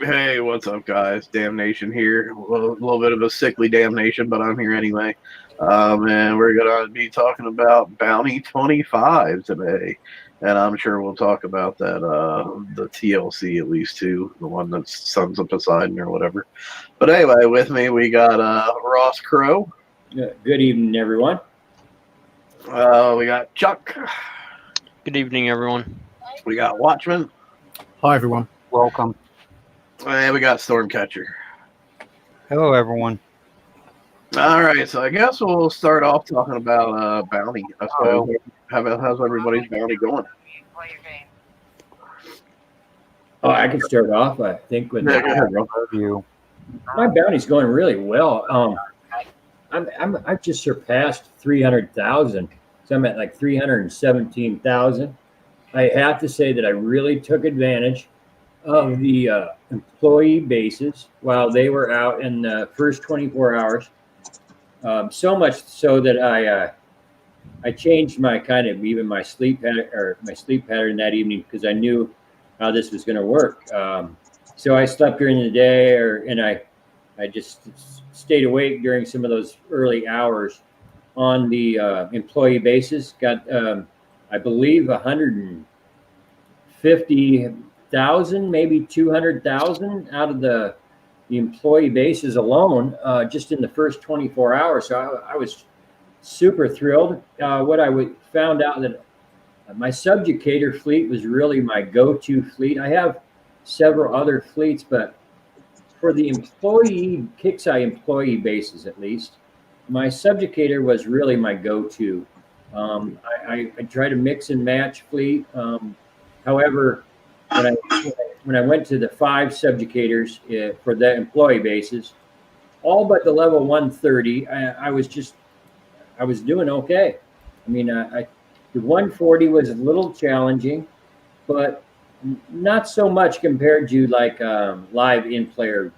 Hey, what's up, guys? Damnation here. A little bit of a sickly damnation, but I'm here anyway. And we're going to be talking about Bounty 25 today. And I'm sure we'll talk about that, the TLC at least, too, the one that's Sons of Poseidon or whatever. But anyway, with me, we got Ross Crow. Good evening, everyone. We got Chuck. Good evening, everyone. We got Watchman. Hi, everyone. Welcome. And we got Stormcatcher. Hello, everyone. All right, so I guess we'll start off talking about bounty. I suppose. How's everybody's bounty going? Oh, I can start off. I think with Yeah, go ahead, Rob. my bounty's going really well. I've just surpassed 300,000, so I'm at like 317,000. I have to say that I really took advantage of the employee bases while they were out in the first 24 hours. So much so that I changed my my sleep pattern that evening because I knew how this was going to work. So I slept during the day, and I just stayed awake during some of those early hours on the employee basis. Got I believe 150,000, maybe 200,000 out of the employee bases alone, just in the first 24 hours. So I was super thrilled. What I found out that my subjugator fleet was really my go-to fleet. I have several other fleets, but for the Kixeye employee bases, at least, my subjugator was really my go-to. I try to mix and match fleet. However, when I went to the 5 subjugators for the employee bases, all but the level 130, I was doing okay. I mean, the 140 was a little challenging, but not so much compared to like live in-player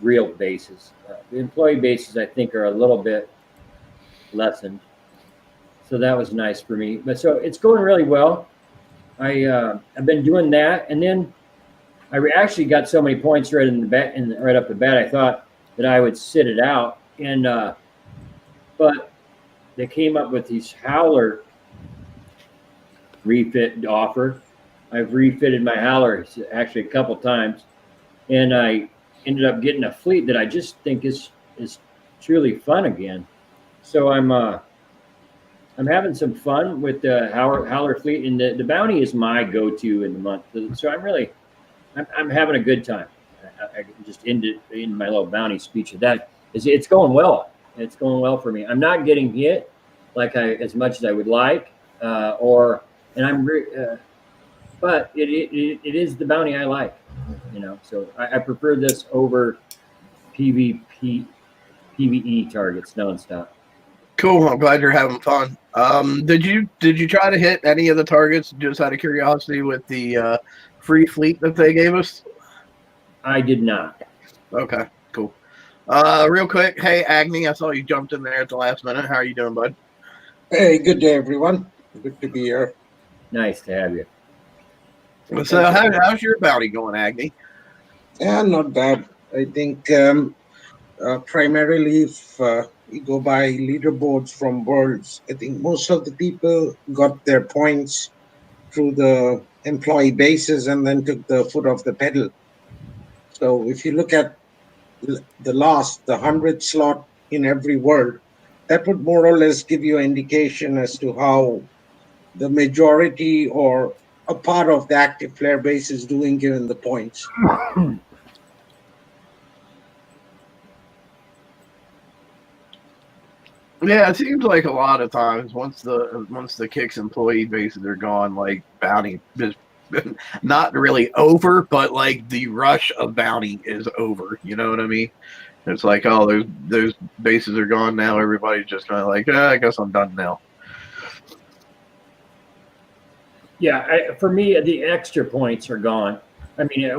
real bases. The employee bases, I think, are a little bit lessened. So that was nice for me. But so it's going really well. I've been doing that, and then I actually got so many points right in the bat, right up the bat. I thought that I would sit it out, and but they came up with these Howler refit offer. I've refitted my Howler actually a couple times, and I ended up getting a fleet that I just think is truly fun again. So I'm having some fun with the Howler fleet, and the bounty is my go-to in the month. So I'm having a good time. I just ended in my little bounty speech of that. It's going well. It's going well for me. I'm not getting hit like as much as I would like, but it is the bounty I like, So I prefer this over PvE targets nonstop. Cool. I'm glad you're having fun. Did you try to hit any of the targets just out of curiosity with the free fleet that they gave us? I did not. Okay, cool. Real quick, hey Agni, I saw you jumped in there at the last minute. How are you doing, bud? Hey, good day, everyone. Good to be here. Nice to have you. So how's your bounty going, Agni? Yeah, not bad. I think primarily if you go by leaderboards from Worlds, I think most of the people got their points through the employee bases and then took the foot off the pedal. So if you look at the 100th slot in every world, that would more or less give you an indication as to how the majority or a part of the active player base is doing given the points. Yeah, it seems like a lot of times once the Kicks employee bases are gone, like bounty is not really over, but like the rush of bounty is over. You know what I mean? It's like, oh, those bases are gone now. Everybody's just kind of like, I guess I'm done now. Yeah, for me, the extra points are gone. I mean,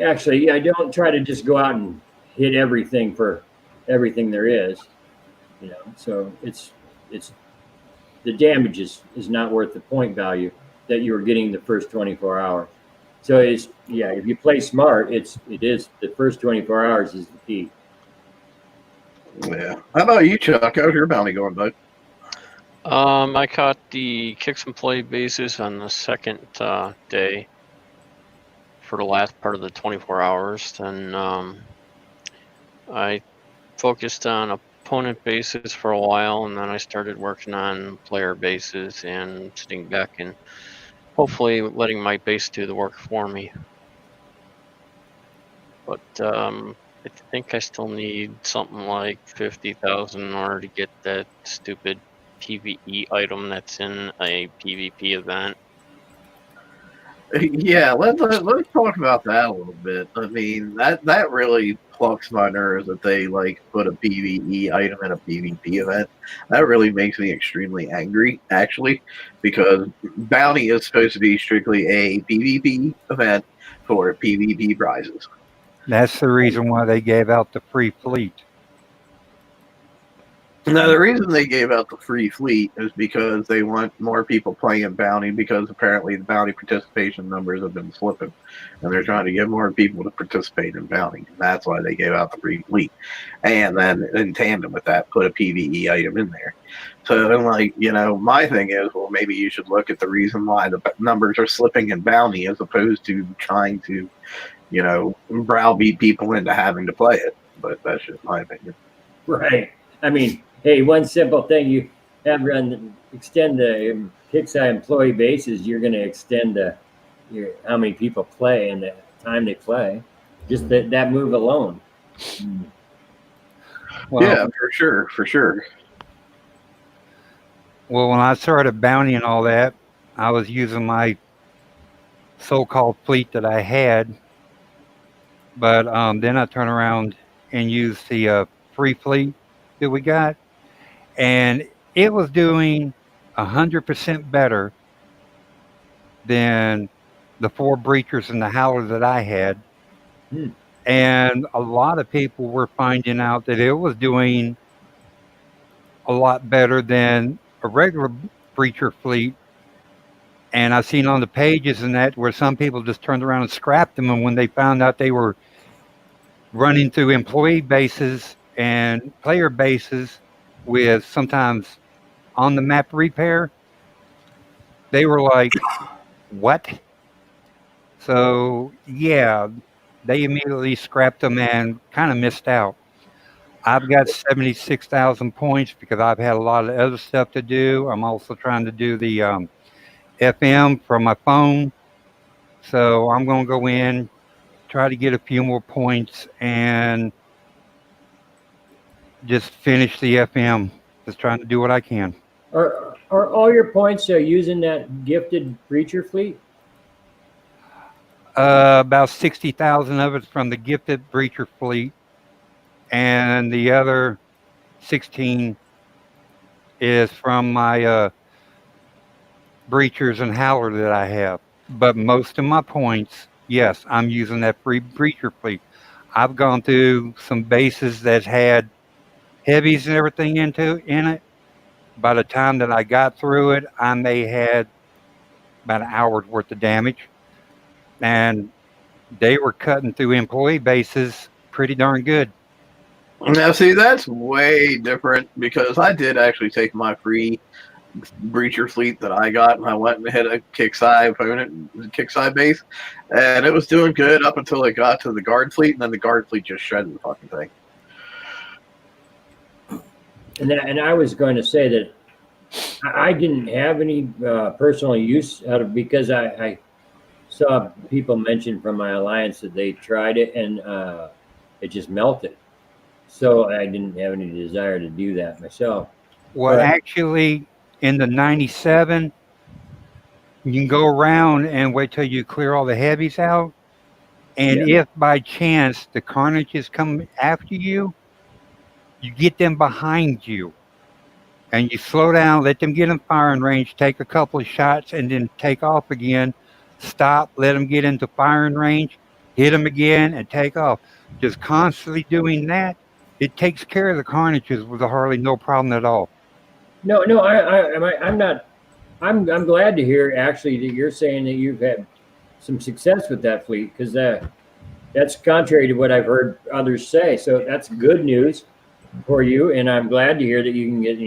actually, I don't try to just go out and hit everything for everything there is, So it's the damage is not worth the point value that you were getting the first 24 hours. So it's if you play smart, it is the first 24 hours is the key. Yeah. How about you, Chuck? How's your bounty going, bud? I caught the kicks and play bases on the second day for the last part of the 24 hours. Then I focused on opponent bases for a while, and then I started working on player bases and sitting back and hopefully letting my base do the work for me. But I think I still need something like 50,000 in order to get that stupid PvE item that's in a PvP event. Yeah, let's talk about that a little bit. I mean, that really plucks my nerves that they like put a PvE item in a PvP event. That really makes me extremely angry, actually, because bounty is supposed to be strictly a PvP event for PvP prizes. That's the reason why they gave out the free fleet. Now, the reason they gave out the free fleet is because they want more people playing bounty, because apparently the bounty participation numbers have been slipping, and they're trying to get more people to participate in bounty. And that's why they gave out the free fleet. And then in tandem with that, put a PvE item in there. So then, like, my thing is, well, maybe you should look at the reason why the numbers are slipping in bounty as opposed to trying to, browbeat people into having to play it. But that's just my opinion. Right. I mean, hey, one simple thing you have extend the Pixie employee bases, you're going to extend how many people play and the time they play. Just that move alone. Well, yeah, for sure. Well, when I started bounty and all that, I was using my so-called fleet that I had, but then I turned around and used the free fleet that we got, and it was doing 100% better than the 4 breachers and the howler that I had. And a lot of people were finding out that it was doing a lot better than a regular breacher fleet. And I've seen on the pages and that where some people just turned around and scrapped them, and when they found out they were running through employee bases and player bases with sometimes on the map repair, they were like, what? So yeah, they immediately scrapped them and kind of missed out. I've got 76,000 points because I've had a lot of other stuff to do. I'm also trying to do the FM from my phone. So I'm going to go in, try to get a few more points, and just finish the FM. Just trying to do what I can. Are all your points using that gifted breacher fleet? About 60,000 of it's from the gifted breacher fleet, and the other 16 is from my breachers and howler that I have. But most of my points, yes, I'm using that free breacher fleet. I've gone through some bases that had heavies and everything in it. By the time that I got through it, I may had about an hour's worth of damage. And they were cutting through employee bases pretty darn good. Now, see, that's way different, because I did actually take my free breacher fleet that I got, and I went and hit a kick-side opponent, kick-side base, and it was doing good up until it got to the guard fleet, and then the guard fleet just shredded the fucking thing. And I was going to say that I didn't have any personal use out of, because I saw people mention from my alliance that they tried it and it just melted. So I didn't have any desire to do that myself. Well, actually, in the 97, you can go around and wait till you clear all the heavies out. And if by chance the carnages come after you, you get them behind you. And you slow down, let them get in firing range, take a couple of shots, and then take off again. Stop, let them get into firing range, hit them again, and take off. Just constantly doing that, it takes care of the carnages with hardly no problem at all. No, I'm not. I'm glad to hear actually that you're saying that you've had some success with that fleet, because that's contrary to what I've heard others say. So that's good news for you, and I'm glad to hear that you can get,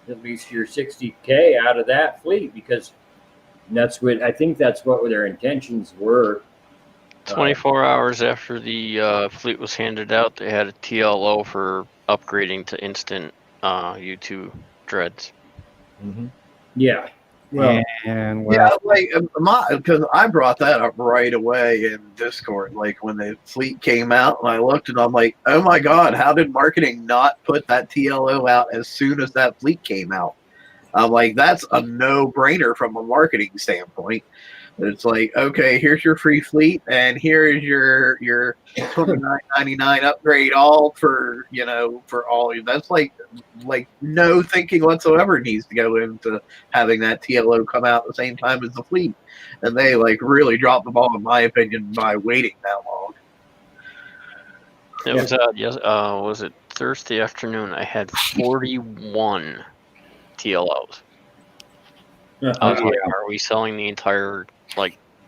at least your 60K out of that fleet, because that's what I think that's what their intentions were. 24 hours after the fleet was handed out, they had a TLO for upgrading to instant U2 dreads. Yeah. Well, And Yeah, well, like because I brought that up right away in Discord. Like when the fleet came out, and I looked and I'm like, oh my god, how did marketing not put that TLO out as soon as that fleet came out? I'm like, that's a no-brainer from a marketing standpoint. It's like, okay, here's your free fleet, and here is your $29.99 upgrade, all for for all. That's like no thinking whatsoever needs to go into having that TLO come out at the same time as the fleet, and they like really dropped the ball in my opinion by waiting that long. It was was it Thursday afternoon? I had 41 TLOs. I was like, are we selling the entire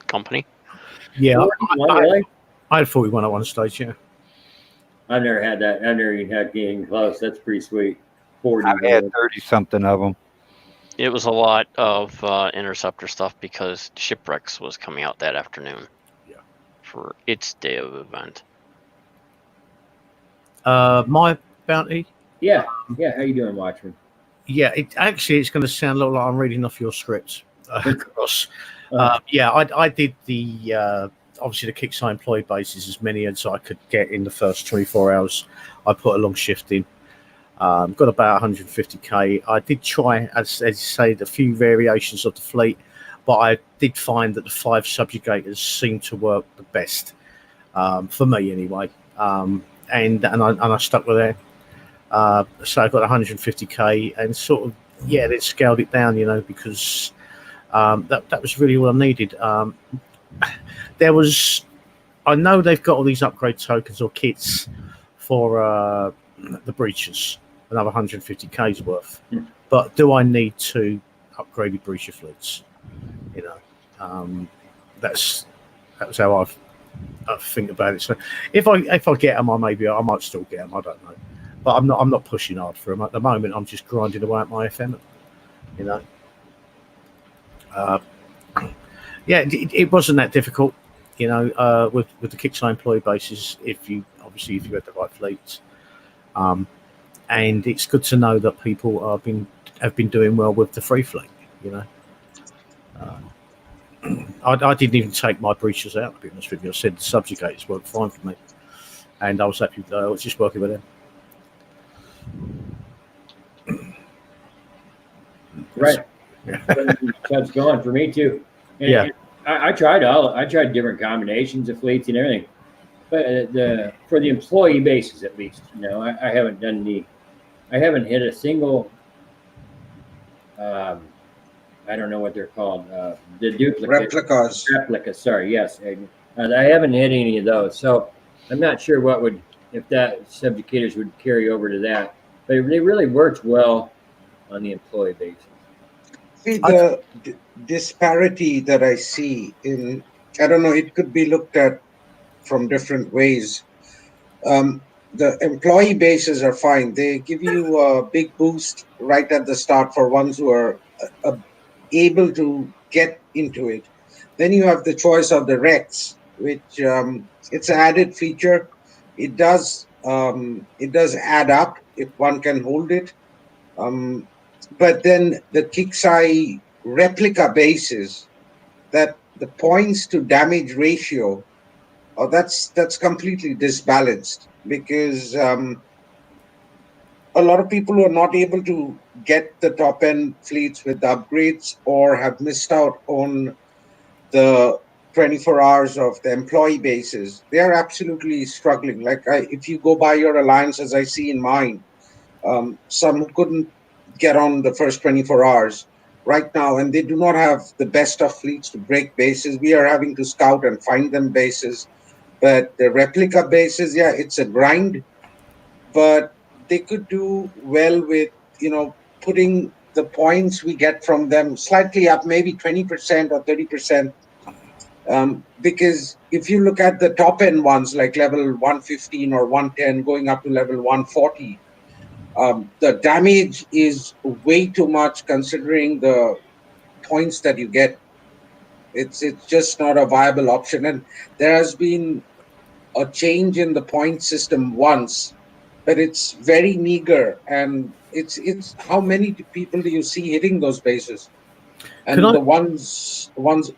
company? Yeah, really? I had 41 at one stage. Yeah, I've never had that. I've never even had getting close. That's pretty sweet. 40. I've had 30 something of them. It was a lot of interceptor stuff because Shipwrecks was coming out that afternoon. Yeah. For its day of event. my bounty. Yeah. How you doing, Watchman? Yeah, it's going to sound a little like I'm reading off your script, Cross. I did the obviously the Kickstarter employee basis, as many as I could get in the first 24 hours. I put a long shift in. Got about 150k. I did try, as you say, a few variations of the fleet, but I did find that the 5 subjugators seemed to work the best for me anyway. And I stuck with that. So I got 150k, and sort of they scaled it down, because that was really all I needed. I know they've got all these upgrade tokens or kits for the breaches, another 150k's worth. But do I need to upgrade the breacher fleets? That's how I think about it. So if I get them, I might still get them. I don't know, but I'm not pushing hard for them at the moment. I'm just grinding away at my FM. It wasn't that difficult, with the Kickstarter employee basis. If you had the right fleets, and it's good to know that people have been doing well with the free fleet. I didn't even take my breaches out, to be honest with you. I said the subjugators worked fine for me, and I was happy. I was just working with them. Right. That's going for me too. And I tried different combinations of fleets and everything, but for the employee basis at least, I haven't done I haven't hit a single. I don't know what they're called. The duplicate replicas. Sorry, yes. I haven't hit any of those, so I'm not sure if that subjugators would carry over to that. But it really works well on the employee basis. See, the disparity that I see I don't know, it could be looked at from different ways. The employee bases are fine. They give you a big boost right at the start for ones who are able to get into it. Then you have the choice of the Rex, which it's an added feature. It does add up if one can hold it. But then the Kixai replica bases, that the points to damage ratio, that's completely disbalanced, because a lot of people who are not able to get the top end fleets with the upgrades or have missed out on the 24 hours of the employee bases, they are absolutely struggling. If you go by your alliance, as I see in mine, some who couldn't get on the first 24 hours right now, and they do not have the best of fleets to break bases. We are having to scout and find them bases. But the replica bases, it's a grind, but they could do well with, putting the points we get from them slightly up, maybe 20% or 30%, Because if you look at the top end ones like level 115 or 110 going up to level 140, the damage is way too much considering the points that you get. It's just not a viable option. And there has been a change in the point system once, but it's very meager. And it's how many people do you see hitting those bases? Can And I? the ones.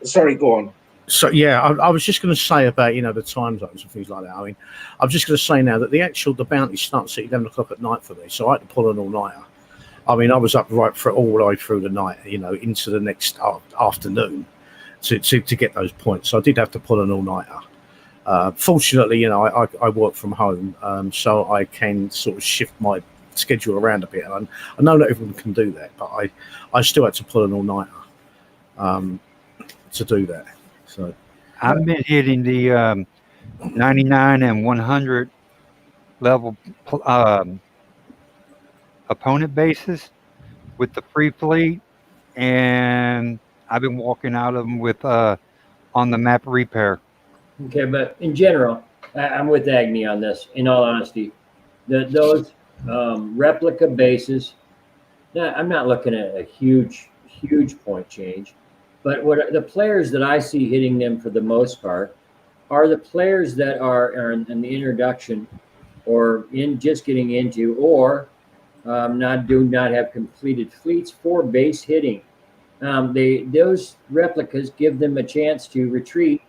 Sorry, go on. So yeah, I was just going to say about the time zones and things like that. I mean, I'm just going to say now that the bounty starts at 11 o'clock at night for me, so I had to pull an all nighter. I mean, I was up right for all the way through the night, into the next afternoon to get those points. So I did have to pull an all nighter. Fortunately, I work from home, so I can sort of shift my schedule around a bit. And I know not everyone can do that, but I still had to pull an all nighter to do that. So I've been hitting the 99 and 100 level opponent bases with the free fleet, and I've been walking out of them with on the map repair. Okay, but in general, I'm with Agni on this. In all honesty, those replica bases. I'm not looking at a huge point change, but what the players that I see hitting them for the most part are the players that are in the introduction or in just getting into or not have completed fleets for base hitting. Those replicas give them a chance to retreat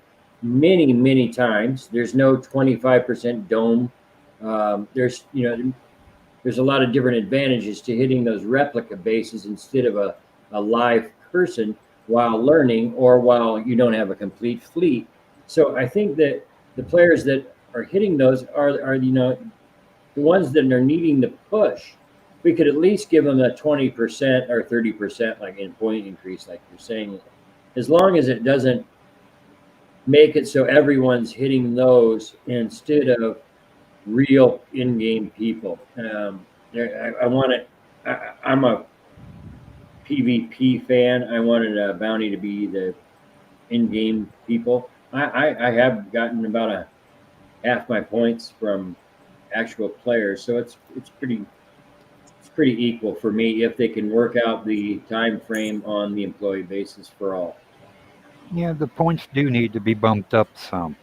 many times. There's no 25% dome. There's a lot of different advantages to hitting those replica bases instead of a live person while learning or while you don't have a complete fleet. So I think that the players that are hitting those are the ones that are needing the push. We could at least give them a 20% or 30% like in point increase, like you're saying, as long as it doesn't make it so everyone's hitting those instead of real in-game people. I want it. I'm a PvP fan. I wanted a bounty to be the in-game people. I have gotten about half my points from actual players, so it's pretty equal for me if they can work out the time frame on the employee basis for all. Yeah, the points do need to be bumped up some.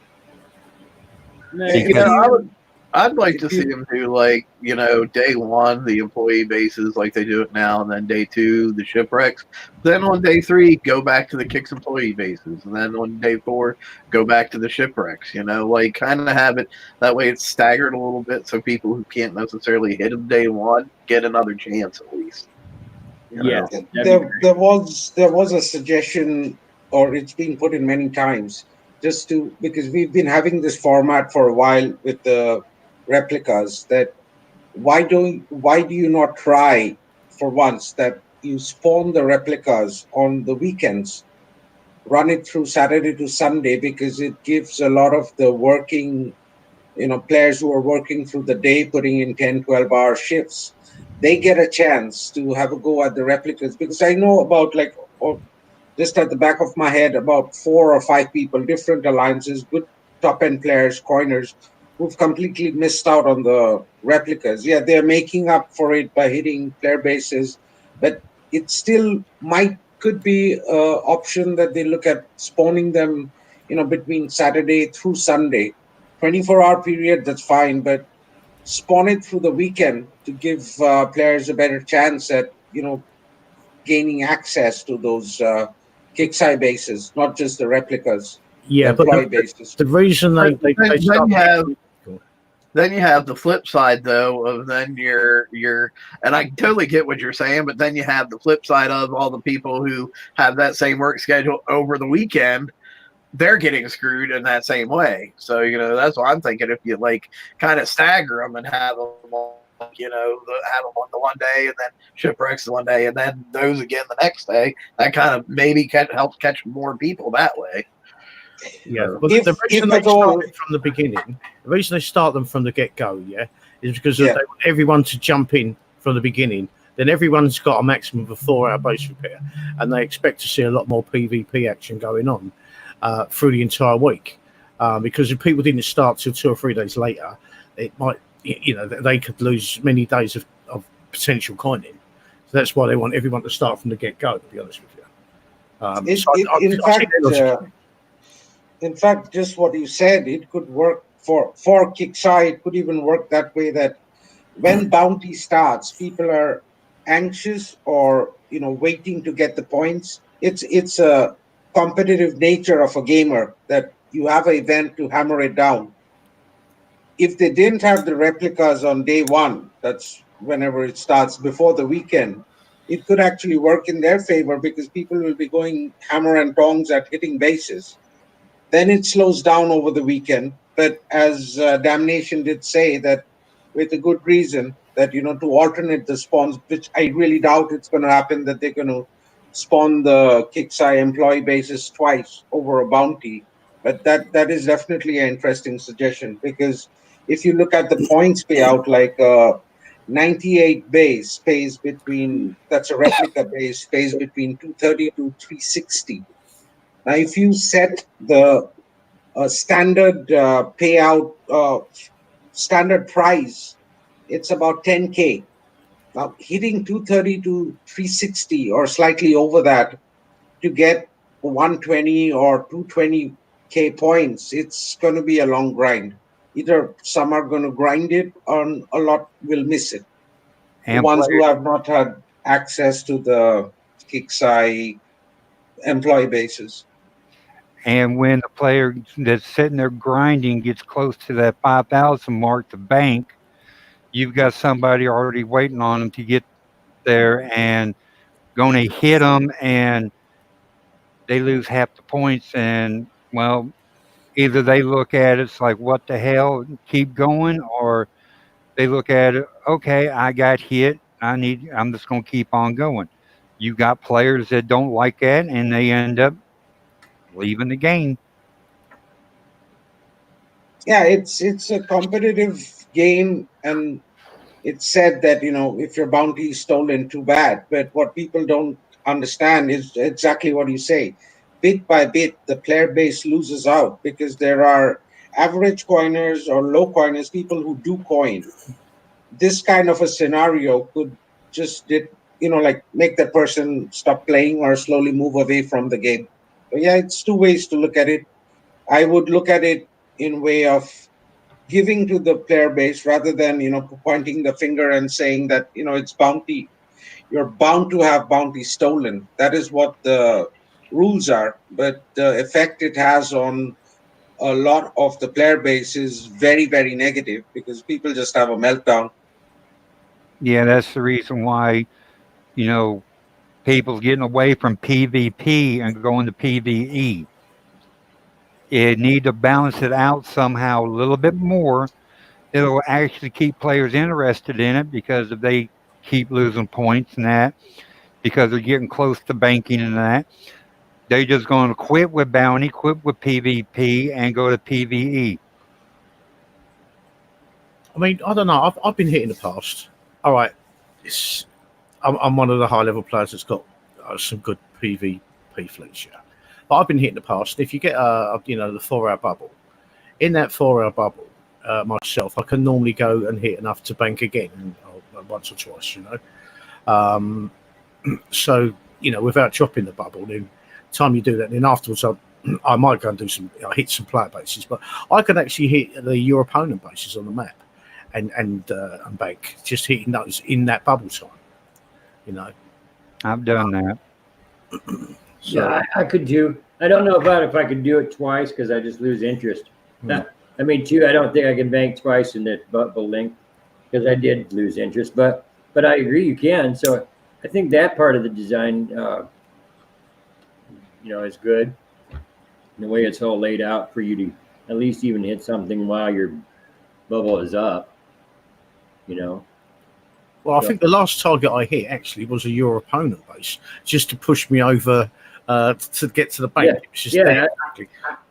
I'd like to see them do day one the employee bases like they do it now, and then day two the shipwrecks. Then on day three go back to the Kicks employee bases, and then on day four go back to the shipwrecks. Kind of have it that way. It's staggered a little bit, so people who can't necessarily hit them day one get another chance at least. Yeah, there was a suggestion, or it's been put in many times, because we've been having this format for a while with the replicas, that why do you not try for once that you spawn the replicas on the weekends, run it through Saturday to Sunday, because it gives a lot of the working players who are working through the day, putting in 10-12 hour shifts, they get a chance to have a go at the replicas. Because I know about just at the back of my head, about 4 or 5 people, different alliances, good top end players, coiners, who've completely missed out on the replicas. Yeah, they're making up for it by hitting player bases, but it still could be an option that they look at spawning them, between Saturday through Sunday, 24-hour period. That's fine, but spawn it through the weekend to give players a better chance at gaining access to those Kixeye bases, not just the replicas. Yeah, but the reason then you have the flip side though of then you're and I totally get what you're saying, but then you have the flip side of all the people who have that same work schedule over the weekend. They're getting screwed in that same way. So that's what I'm thinking. If you kind of stagger them and have them have them on the one day and then shipwrecks the one day and then those again the next day, that kind of maybe can help catch more people that way. Yeah, well, the reason they start from the beginning, the reason they start them from the get-go, is because they want everyone to jump in from the beginning. Then everyone's got a maximum of a 4-hour base repair, and they expect to see a lot more PvP action going on. through the entire week. Because if people didn't start till 2 or 3 days later, it might, they could lose many days of potential coining. So that's why they want everyone to start from the get-go, to be honest with you. In fact, just what you said, it could work for Kicksai. It could even work that way, that when bounty starts, people are anxious or waiting to get the points. It's a competitive nature of a gamer that you have an event to hammer it down. If they didn't have the replicas on day one, that's whenever it starts before the weekend, it could actually work in their favor because people will be going hammer and tongs at hitting bases. Then it slows down over the weekend. But as Damnation did say, that with a good reason, that to alternate the spawns, which I really doubt it's going to happen, that they're going to spawn the Kicksai employee bases twice over a bounty. But that is definitely an interesting suggestion, because if you look at the points payout, like 98 base pays between, that's a replica base, pays between 230 to 360. Now, if you set the standard payout, standard price, it's about 10K. Now, hitting 230 to 360 or slightly over that to get 120 or 220K points, it's going to be a long grind. Either some are going to grind it, or a lot will miss it. And the ones who have not had access to the Kicksai employee bases. And when the player that's sitting there grinding gets close to that 5,000 mark to bank, you've got somebody already waiting on them to get there and going to hit them, and they lose half the points. And, well, either they look at it, it's like, what the hell, keep going, or they look at it, okay, I got hit, I'm just going to keep on going. You got players that don't like that, and they end up leaving the game. Yeah, it's a competitive game, and it's said that if your bounty is stolen, too bad. But what people don't understand is exactly what you say. Bit by bit, the player base loses out because there are average coiners or low coiners, people who do coin. This kind of a scenario could just make that person stop playing or slowly move away from the game. So yeah, it's two ways to look at it. I would look at it in way of giving to the player base rather than pointing the finger and saying that it's bounty. You're bound to have bounty stolen. That is what the rules are, but the effect it has on a lot of the player base is very, very negative because people just have a meltdown. Yeah, that's the reason why people getting away from PvP and going to PvE. You need to balance it out somehow a little bit more. It'll actually keep players interested in it, because if they keep losing points and that, because they're getting close to banking and that, they're just going to quit with bounty, quit with PvP, and go to PvE. I mean, I don't know. I've been hit in the past. All right, I'm one of the high level players that's got some good PvP fleets, yeah. But I've been hit in the past. If you get the 4-hour bubble, in that 4-hour bubble, myself, I can normally go and hit enough to bank again, once or twice, So without chopping the bubble, then time you do that, then afterwards I might go and do hit some player bases, but I can actually hit your opponent bases on the map and bank, just hitting those in that bubble time. I've done that. So, yeah, I could do. I don't know about if I could do it twice, because I just lose interest. I mean, too, I don't think I can bank twice in that bubble link, because I did lose interest. But I agree you can. So I think that part of the design, is good. The way it's all laid out for you to at least even hit something while your bubble is up. Well, I think the last target I hit actually was a your opponent base, just to push me over to get to the bank.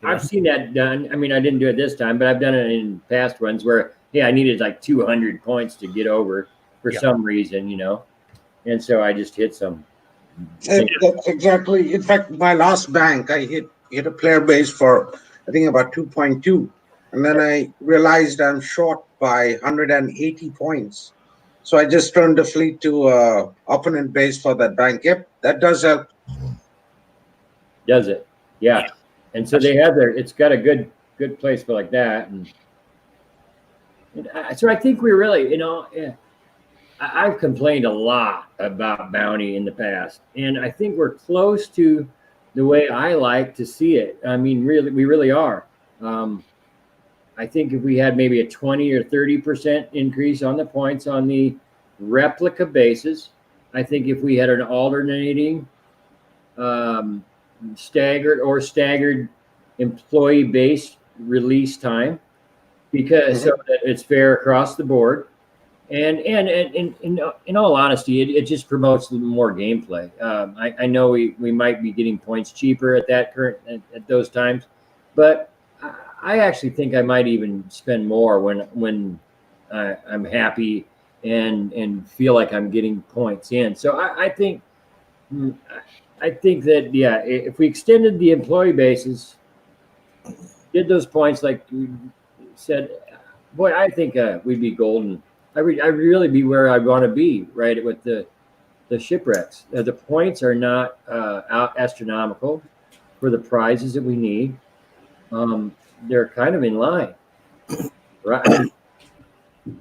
I've seen that done. I mean, I didn't do it this time, but I've done it in past ones where, I needed like 200 points to get over for some reason, and so I just hit some. That's exactly. In fact, my last bank, I hit hit a player base for I think about 2.2, and then I realized I'm short by 180 points. So I just turned the fleet to opponent base for that bank. Yep, that does help. Does it? Yeah. And so they have it's got a good place for like that. So I think we really, I've complained a lot about bounty in the past, and I think we're close to the way I like to see it. I mean, really, we really are. I think if we had maybe a 20 or 30% increase on the points on the replica bases, I think if we had an alternating staggered employee base release time, because so that it's fair across the board. And in all honesty, it just promotes more gameplay. I know we might be getting points cheaper at those times, but I actually think I might even spend more when I'm happy and feel like I'm getting points in. So I think that if we extended the employee bases, did those points like we said, boy, I think we'd be golden. I'd really be where I want to be, right, with the shipwrecks. The points are not astronomical for the prizes that we need. They're kind of in line, right?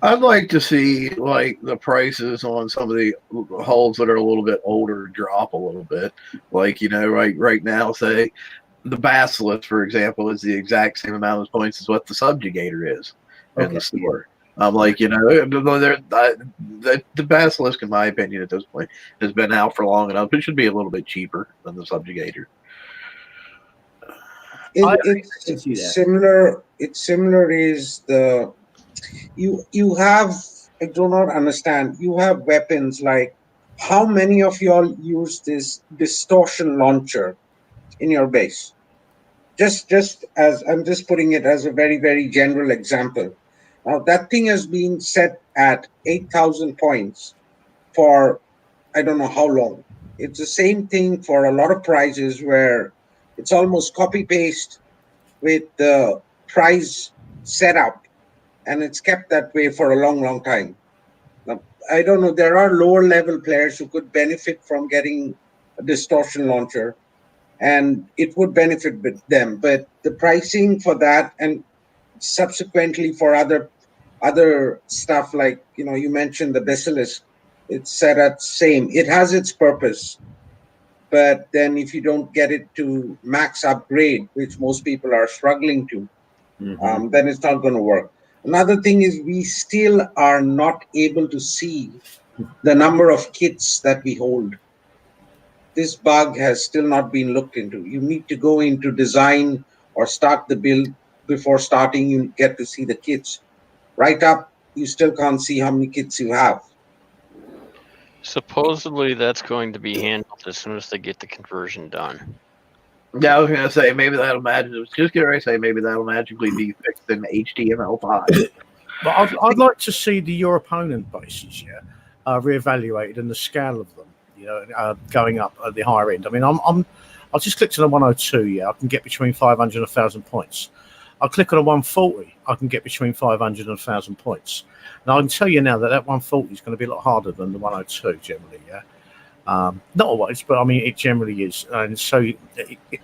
I'd like to see like the prices on some of the hulls that are a little bit older drop a little bit. Like, right now, say the Basilisk, for example, is the exact same amount of points as what the Subjugator is in the store. I'm like, the Basilisk, in my opinion, at this point, has been out for long enough. It should be a little bit cheaper than the Subjugator. It's similar. It's similar. Is the you have? I do not understand. You have weapons like how many of y'all use this distortion launcher in your base? Just as I'm just putting it as a very very general example. Now that thing has been set at 8,000 points for I don't know how long. It's the same thing for a lot of prizes where it's almost copy paste with the prize setup, and it's kept that way for a long, long time. Now, I don't know. There are lower level players who could benefit from getting a distortion launcher, and it would benefit them. But the pricing for that, and subsequently for other stuff like you mentioned the Basilisk, it's set at same. It has its purpose, but then if you don't get it to max upgrade, which most people are struggling to, then it's not going to work. Another thing is we still are not able to see the number of kits that we hold. This bug has still not been looked into. You need to go into design or start the build. Before starting, you get to see the kits. Right up, you still can't see how many kits you have. Supposedly that's going to be handled as soon as they get the conversion done. Yeah, I was gonna say maybe that'll magically be fixed in HTML5. But I'd like to see your opponent bases, reevaluated and the scale of them, going up at the higher end. I mean, I'll just click to the 102. I can get between 500 and 1,000 points. I'll click on a 140. I can get between 500 and 1,000 points. And I can tell you now that 140 is going to be a lot harder than the 102 generally. Not always, but I mean it generally is. And so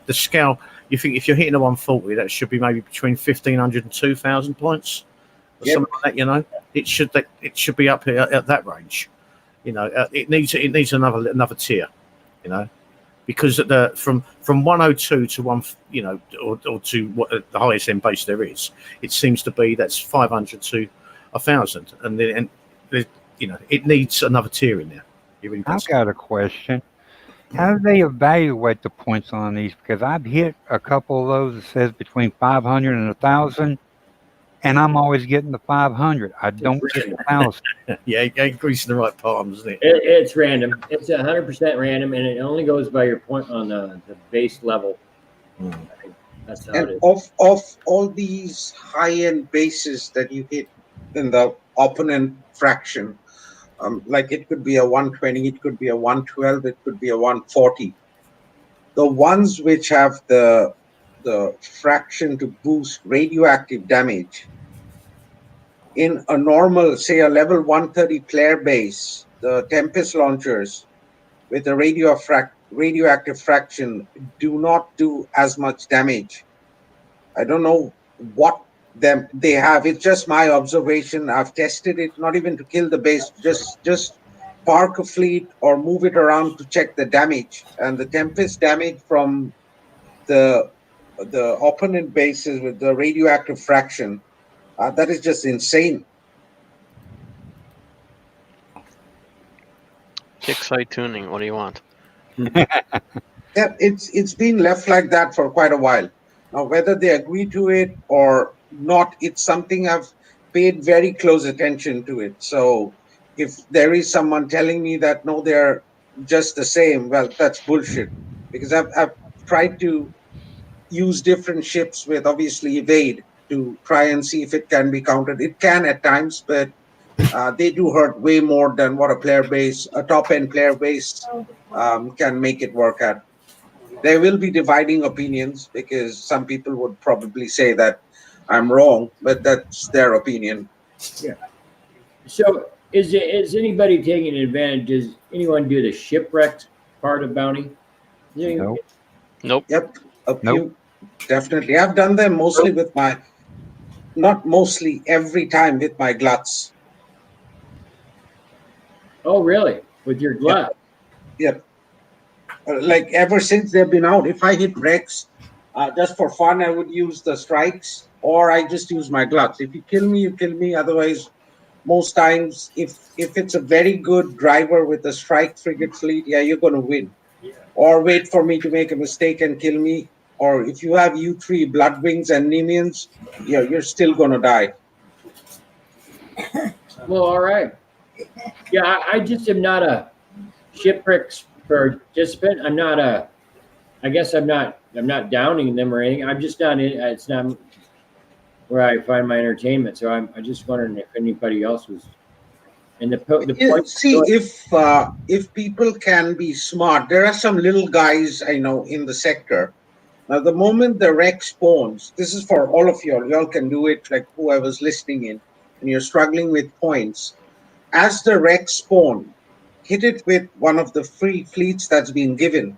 the scale, you think if you're hitting a 140, that should be maybe between 1,500 and 2,000 points, or something like that. It should be up here at that range. It needs another tier. Because from 102 to one, or to what the highest end base there is, it seems to be that's 500 to 1,000, and then it needs another tier in there. I've got a question. How do they evaluate the points on these? Because I've hit a couple of those that says between 500 and 1,000, and I'm always getting the 500. I don't get the 1,000. Yeah, you're greasing the right palms, isn't it? It's random. It's 100% random, and it only goes by your point on the base level. That's how it is. Of all these high-end bases that you hit in the opponent fraction, like it could be a 120, it could be a 112, it could be a 140. The ones which have the the fraction to boost radioactive damage. In a normal, say a level 130 flare base, the Tempest launchers with a radioactive fraction do not do as much damage. I don't know what they have. It's just my observation. I've tested it, not even to kill the base, just park a fleet or move it around to check the damage. And the Tempest damage from the opponent bases with the radioactive fraction, that is just insane. Kick side tuning. What do you want? Yeah, it's been left like that for quite a while. Now, whether they agree to it or not, it's something I've paid very close attention to it. So if there is someone telling me that no, they're just the same, well, that's bullshit. Because I've tried to use different ships with obviously evade to try and see if it can be countered. It can at times, but they do hurt way more than what a top end player base can make it work at. There will be dividing opinions because some people would probably say that I'm wrong, but that's their opinion. Yeah. So is anybody taking advantage? Does anyone do the shipwrecks part of bounty? No. Nope. Yep, a few, Nope. definitely. I've done them mostly with my, not mostly, every time with my gluts. Oh, really? With your glove? Yep. Like ever since they've been out, if I hit Rex, just for fun, I would use the strikes or I just use my gluts. If you kill me, you kill me. Otherwise, most times, if it's a very good driver with a strike frigate fleet, yeah, you're going to win. Or wait for me to make a mistake and kill me. Or if you have U3 Bloodwings and Nemians, yeah, you're still going to die. Well, all right. Yeah, I just am not a shipwrecks participant. I guess I'm not downing them or anything. I'm just not in. It's not where I find my entertainment. So I'm just wondering if anybody else was. And the point. See, if people can be smart, there are some little guys I know in the sector. Now, the moment the wreck spawns, this is for all of y'all. Y'all can do it, like whoever's listening in, and you're struggling with points. As the wreck spawn, hit it with one of the free fleets that's been given.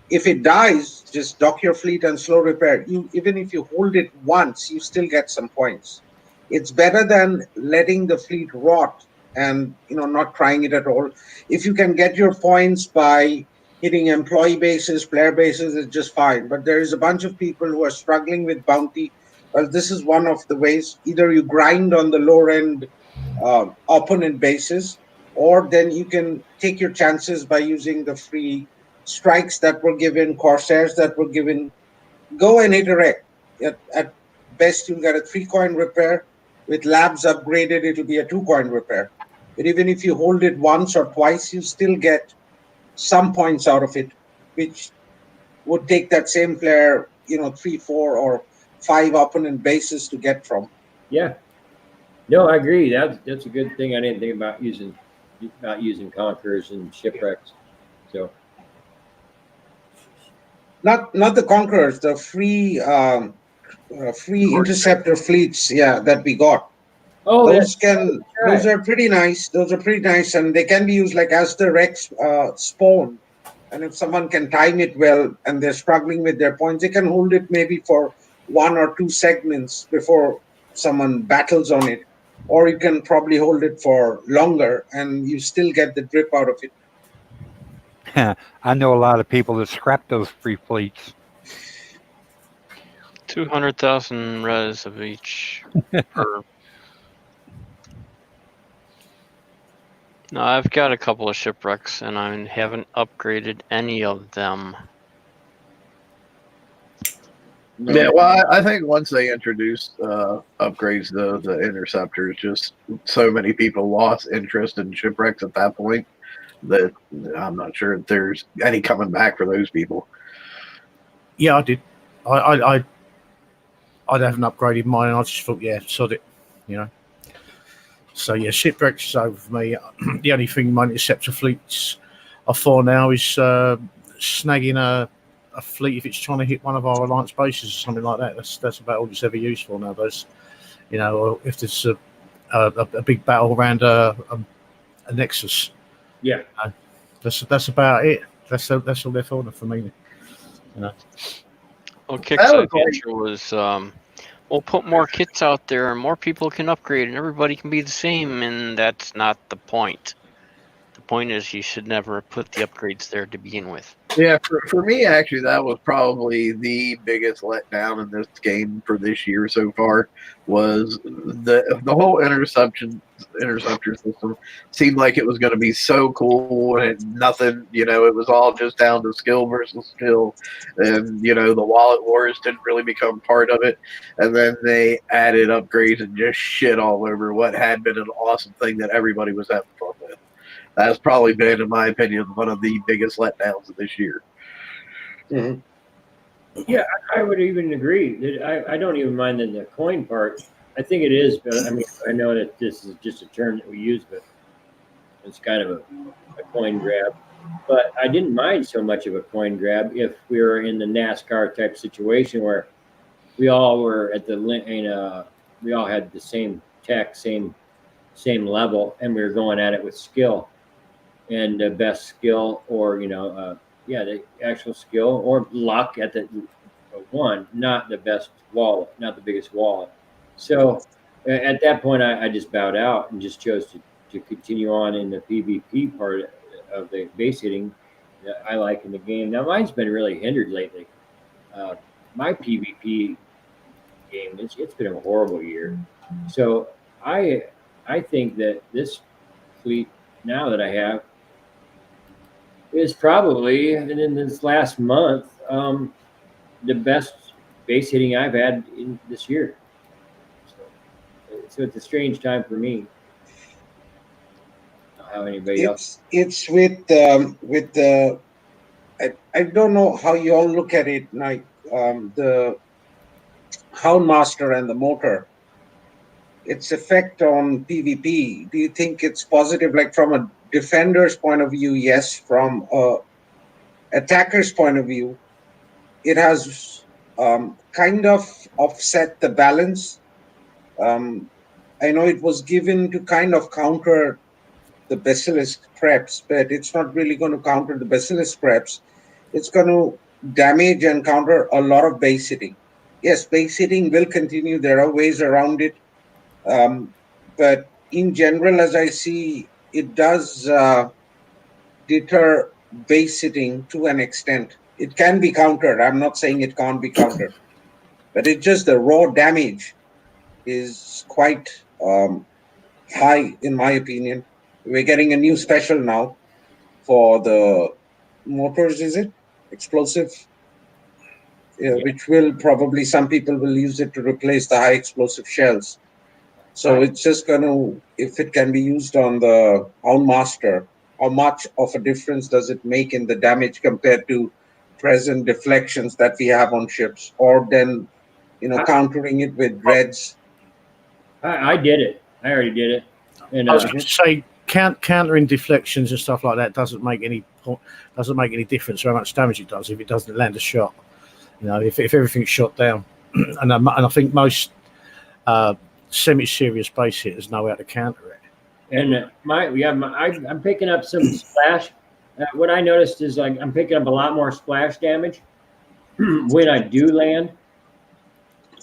If it dies, just dock your fleet and slow repair. Even if you hold it once, you still get some points. It's better than letting the fleet rot and not trying it at all. If you can get your points by hitting employee bases, player bases, it's just fine. But there is a bunch of people who are struggling with bounty. Well, this is one of the ways. Either you grind on the lower end opponent bases, or then you can take your chances by using the free strikes that were given, Corsairs that were given. Go and hit a wreck. At best, you'll get a 3-coin repair. With labs upgraded, it'll be a 2-coin repair. But even if you hold it once or twice, you still get some points out of it, which would take that same player, 3, 4, or 5 opponent bases to get from. Yeah. No, I agree. That's a good thing. I didn't think about using conquerors and shipwrecks. So. Not the conquerors, the free interceptor fleets, that we got. Oh, those are pretty nice. Those are pretty nice, and they can be used like as the wrecks spawn. And if someone can time it well and they're struggling with their points, they can hold it maybe for 1 or 2 segments before someone battles on it. Or you can probably hold it for longer and you still get the drip out of it. I know a lot of people that scrap those free fleets. 200,000 res of each. No, I've got a couple of shipwrecks, and I haven't upgraded any of them. Yeah, well, I think once they introduced upgrades to the interceptors, just so many people lost interest in shipwrecks at that point that I'm not sure if there's any coming back for those people. Yeah, I did. I haven't upgraded mine, and I just thought, yeah, sod it, So yeah, shipwrecks is over for me. The only thing my interceptor fleets are for now is snagging a a fleet if it's trying to hit one of our alliance bases or something like that. That's about all it's ever used for nowadays. You know, or if there's a big battle around a nexus. Yeah, that's about it. That's all they're for me. You know. Well, Kickstarter was we'll put more kits out there and more people can upgrade and everybody can be the same, and that's not the point. The point is you should never put the upgrades there to begin with. Yeah, for me, actually, that was probably the biggest letdown in this game for this year so far. Was the whole interceptor system seemed like it was going to be so cool, and nothing, you know, it was all just down to skill versus skill, and you know the wallet wars didn't really become part of it, and then they added upgrades and just shit all over what had been an awesome thing that everybody was having fun with. That's probably been, in my opinion, one of the biggest letdowns of this year. Mhm. yeah, I would even agree that I don't even mind the coin part. I think it is, but I mean, I know that this is just a term that we use, but it's kind of a coin grab. But I didn't mind so much of a coin grab if we were in the NASCAR type situation where we all were at we all had the same tech, same level, and we were going at it with skill. And the best skill, or the actual skill or luck at the one, not the best wallet, not the biggest wallet. So at that point, I just bowed out and just chose to continue on in the PvP part of the base hitting that I like in the game. Now mine's been really hindered lately. My PvP game, it's been a horrible year. So I think that this fleet now that I have is probably, in this last month, the best base hitting I've had in this year. So it's a strange time for me. How anybody else? It's with the I don't know how you all look at it, like the Houndmaster and the motor. Its effect on PvP. Do you think it's positive? Like from a defender's point of view, yes. From a attacker's point of view, it has kind of offset the balance. I know it was given to kind of counter the basilisk preps, but it's not really going to counter the basilisk preps. It's going to damage and counter a lot of base hitting. Yes, base hitting will continue. There are ways around it. But in general, as I see, it does deter base hitting to an extent. It can be countered. I'm not saying it can't be countered, but it's just the raw damage is quite high, in my opinion. We're getting a new special now for the motors, is it? Explosive? Yeah. Which will probably, some people will use it to replace the high explosive shells. So it's just going to, if it can be used on the Houndmaster, how much of a difference does it make in the damage compared to present deflections that we have on ships? Or then, countering it with dreads? I did it. I already did it. And I was going to say, countering deflections and stuff like that doesn't make any difference how much damage it does if it doesn't land a shot. If everything's shot down, and I think most semi-serious base hitters know how to counter it. And I'm picking up some splash. What I noticed is I'm picking up a lot more splash damage when I do land.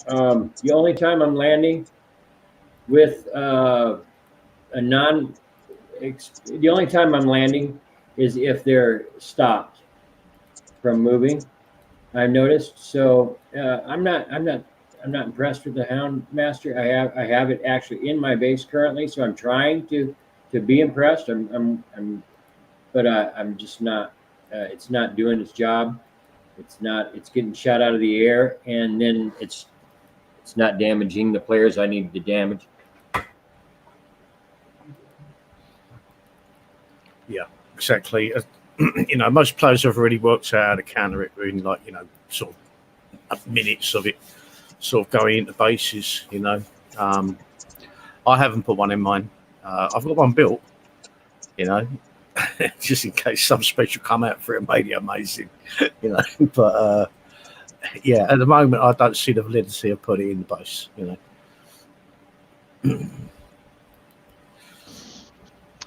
The only time I'm landing with the only time I'm landing is if they're stopped from moving. I've noticed. So I'm not impressed with the Houndmaster. I have it actually in my base currently, so I'm trying to be impressed. I'm just not. It's not doing its job. It's getting shot out of the air, and then it's not damaging the players I need to damage. Yeah, exactly. Most players have already worked out how to counter it in sort of minutes of it sort of going into bases. I haven't put one in mine. I've got one built, just in case some special come out for it, maybe amazing, you know. But yeah, at the moment, I don't see the validity of putting it in the base, you know.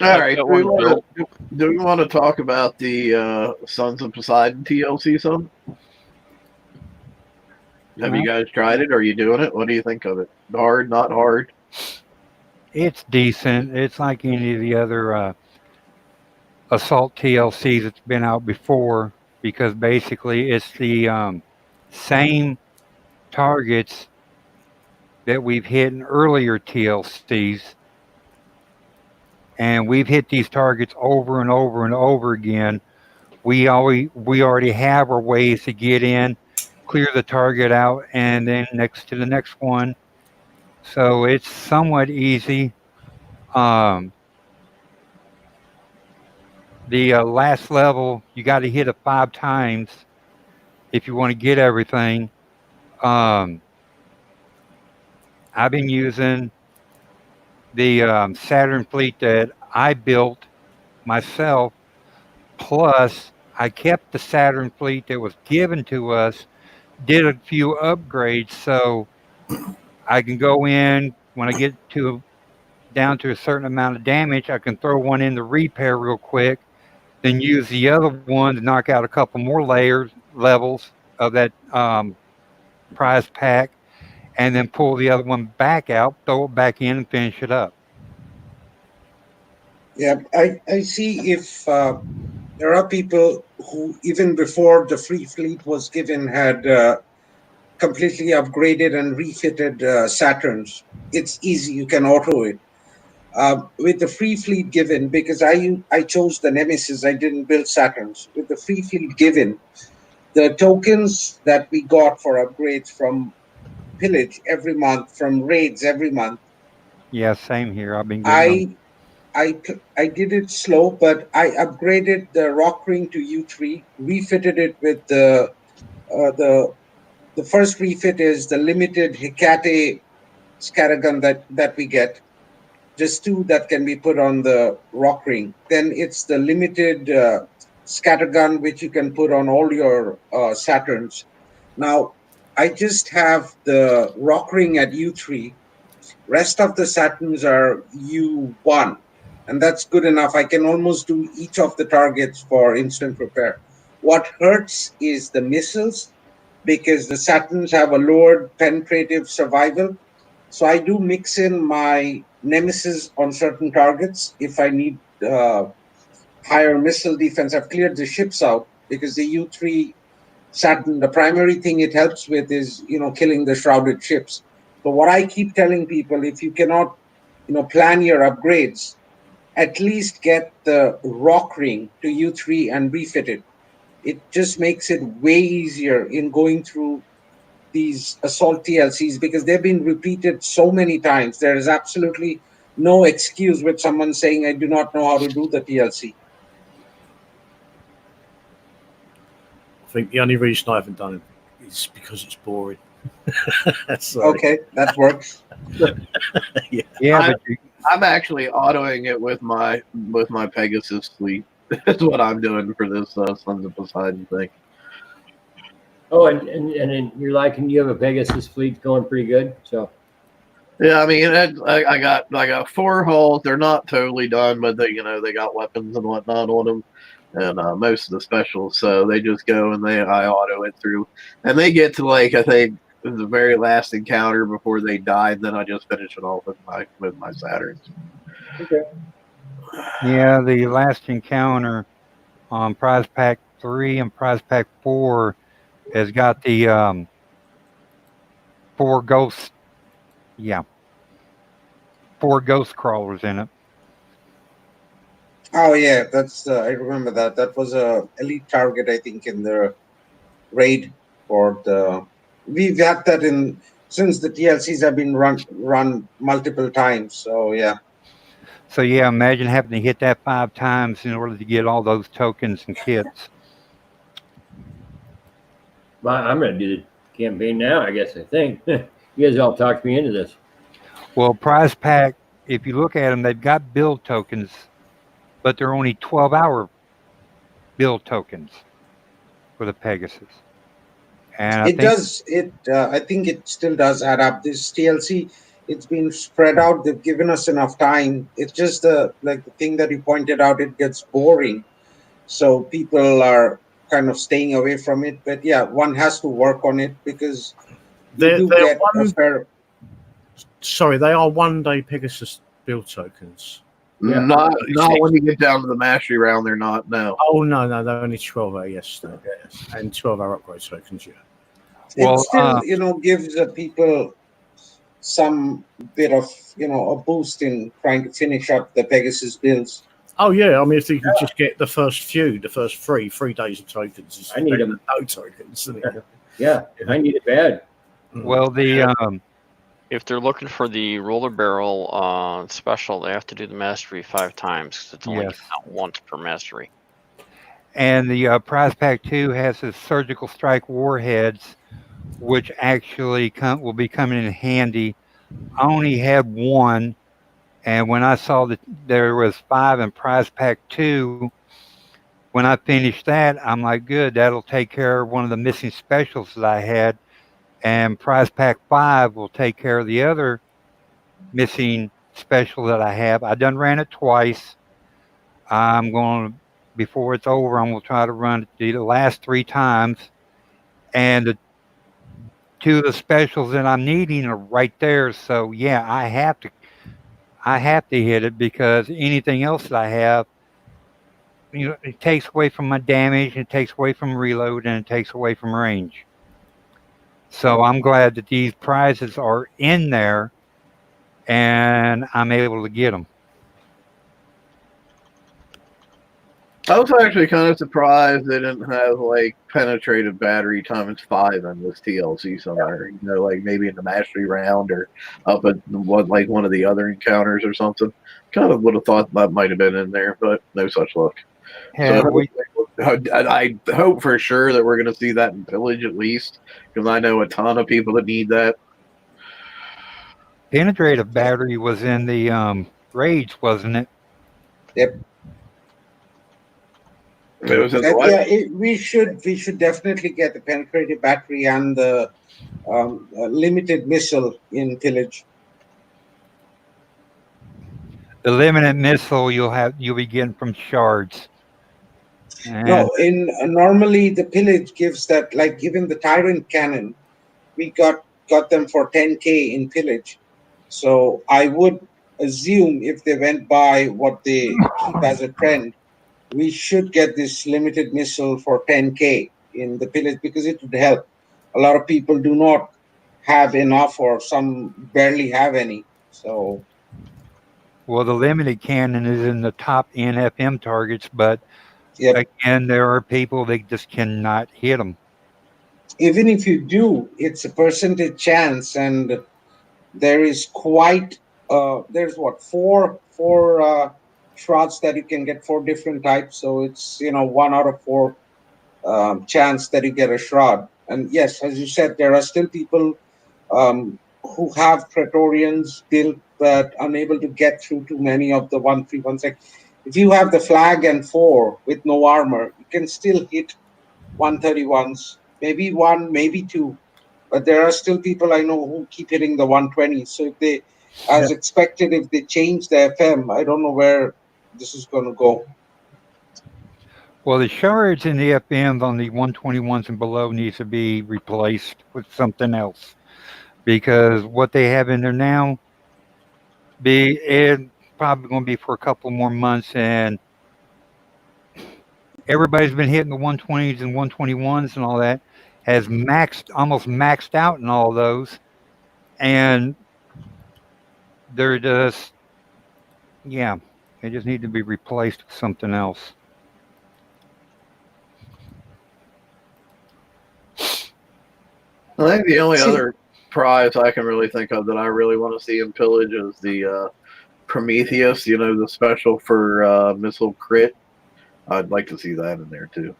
All right. got one built. Do we want to talk about the Sons of Poseidon TLC some? Have you guys tried it? Are you doing it? What do you think of it? Hard, not hard? It's decent. It's like any of the other assault TLCs that's been out before, because basically it's the same targets that we've hit in earlier TLCs, and we've hit these targets over and over and over again. We already have our ways to get in, clear the target out, and then next to the next one. So it's somewhat easy. The last level, you got to hit it 5 times if you want to get everything. I've been using the Saturn fleet that I built myself, plus I kept the Saturn fleet that was given to us, did a few upgrades so I can go in when I get down to a certain amount of damage, I can throw one in the repair real quick, then use the other one to knock out a couple more levels of that prize pack, and then pull the other one back out, throw it back in, and finish it up. Yeah, I see if there are people who, even before the free fleet was given, had completely upgraded and refitted Saturns. It's easy, you can auto it. With the free fleet given, because I chose the Nemesis, I didn't build Saturns. With the free fleet given, the tokens that we got for upgrades from pillage every month, from raids every month. Yeah, same here. I've been getting them. I did it slow, but I upgraded the rock ring to U3, refitted it with the first refit is the limited Hecate scattergun that we get, just 2 that can be put on the rock ring. Then it's the limited scattergun which you can put on all your Saturns. Now I just have the rock ring at U3. Rest of the Saturns are U1, and that's good enough. I can almost do each of the targets for instant repair. What hurts is the missiles, because the Saturns have a lowered penetrative survival. So I do mix in my Nemesis on certain targets if I need higher missile defense. I've cleared the ships out because the U3 Saturn, the primary thing it helps with is, killing the shrouded ships. But what I keep telling people, if you cannot, plan your upgrades, at least get the rock ring to U3 and refit it. It just makes it way easier in going through these assault TLCs, because they've been repeated so many times. There is absolutely no excuse with someone saying, I do not know how to do the TLC. I think the only reason I haven't done it is because it's boring. Okay, that works. Yeah, I'm actually autoing it with my Pegasus fleet. That's what I'm doing for this Sons of Poseidon thing. Oh, and you're liking, you have a Pegasus fleet going pretty good. So yeah, I mean, I got 4 hulls. They're not totally done, but they got weapons and whatnot on them, and most of the specials. So they just go and I auto it through, and they get to I think the very last encounter before they died. Then I just finish it off with my Saturns. okay. Yeah, the last encounter on Prize Pack 3 and Prize Pack 4 has got the 4 ghosts. Yeah, 4 ghost crawlers in it. Oh yeah, that's I remember that. That was a elite target, I think, in the raid. We've had that in since the TLCs have been run multiple times. So yeah. So yeah, imagine having to hit that 5 times in order to get all those tokens and kits. Well, I'm going to do the campaign now, I guess. I think you guys all talked me into this. Well, Prize Pack, if you look at them, they've got build tokens, but they're only 12-hour build tokens for the Pegasus. And I It think does. I think it still does add up. This TLC, it's been spread out. They've given us enough time. It's just like the thing that you pointed out. It gets boring, so people are kind of staying away from it. But yeah, one has to work on it because you They're, do they're get a one. fair. Sorry, they are 1-day Pegasus build tokens. Yeah. Not when you get down to the mastery round. They're not. No. Oh no, they're only 12-hour. Yes, and 12-hour upgrade tokens. Yeah. It Well, still, gives the people some bit of, a boost in trying to finish up the Pegasus builds. Oh yeah, I mean, if you can just get the first 3 days of tokens, it's I need 'em. no tokens. Isn't it? Yeah, I need it bad. well, the If they're looking for the roller barrel special, they have to do the mastery 5 times because it's only Yes. out once per mastery. and the Prize Pack 2 has the surgical strike warheads, which actually will be coming in handy. I only had one, and when I saw that there was 5 in Prize Pack 2, when I finished that, I'm like, good, that'll take care of one of the missing specials that I had, and Prize Pack 5 will take care of the other missing special that I have. I done ran it twice. I'm going to, before it's over, I'm going to try to run it the last 3 times, and the 2 of the specials that I'm needing are right there. So yeah, I have to hit it because anything else that I have, it takes away from my damage, it takes away from reload, and it takes away from range. So I'm glad that these prizes are in there, and I'm able to get them. I was actually kind of surprised they didn't have like penetrative battery times 5 in this TLC somewhere. Like maybe in the mastery round or up at one of the other encounters or something. Kind of would have thought that might have been in there, but no such luck. Yeah, So I hope for sure that we're going to see that in Pillage at least, because I know a ton of people that need that. penetrative battery was in the Rage, wasn't it? Yep. It was in the what? Yeah, we should definitely get the penetrative battery and the limited missile in Pillage. The limited missile you'll be getting from shards. And No, in normally the Pillage gives that, like even the Tyrant cannon, we got them for 10K in Pillage. So I would assume if they went by what they keep as a trend, we should get this limited missile for 10K in the Pillage because it would help. A lot of people do not have enough, or some barely have any. So, well, the limited cannon is in the top NFM targets, but yep. again, there are people that just cannot hit them. Even if you do, it's a percentage chance, and there is quite there's what four shots that you can get, 4 different types. So it's 1 out of 4 chance that you get a shroud. And yes, as you said, there are still people who have Praetorians built but unable to get through to many of the 1316. If you have the flag and 4 with no armor, you can still hit 131s, maybe 1, maybe 2. But there are still people I know who keep hitting the 120. So if they, as expected, if they change the FM, I don't know where this is going to go. Well, the shards in the FMs on the 121s and below needs to be replaced with something else, because what they have in there now, it's probably going to be for a couple more months, and everybody's been hitting the 120s and 121s and all that, has almost maxed out in all those, and they're just, they just need to be replaced with something else. I think the only other prize I can really think of that I really want to see in Pillage is the Prometheus, the special for missile crit. I'd like to see that in there too.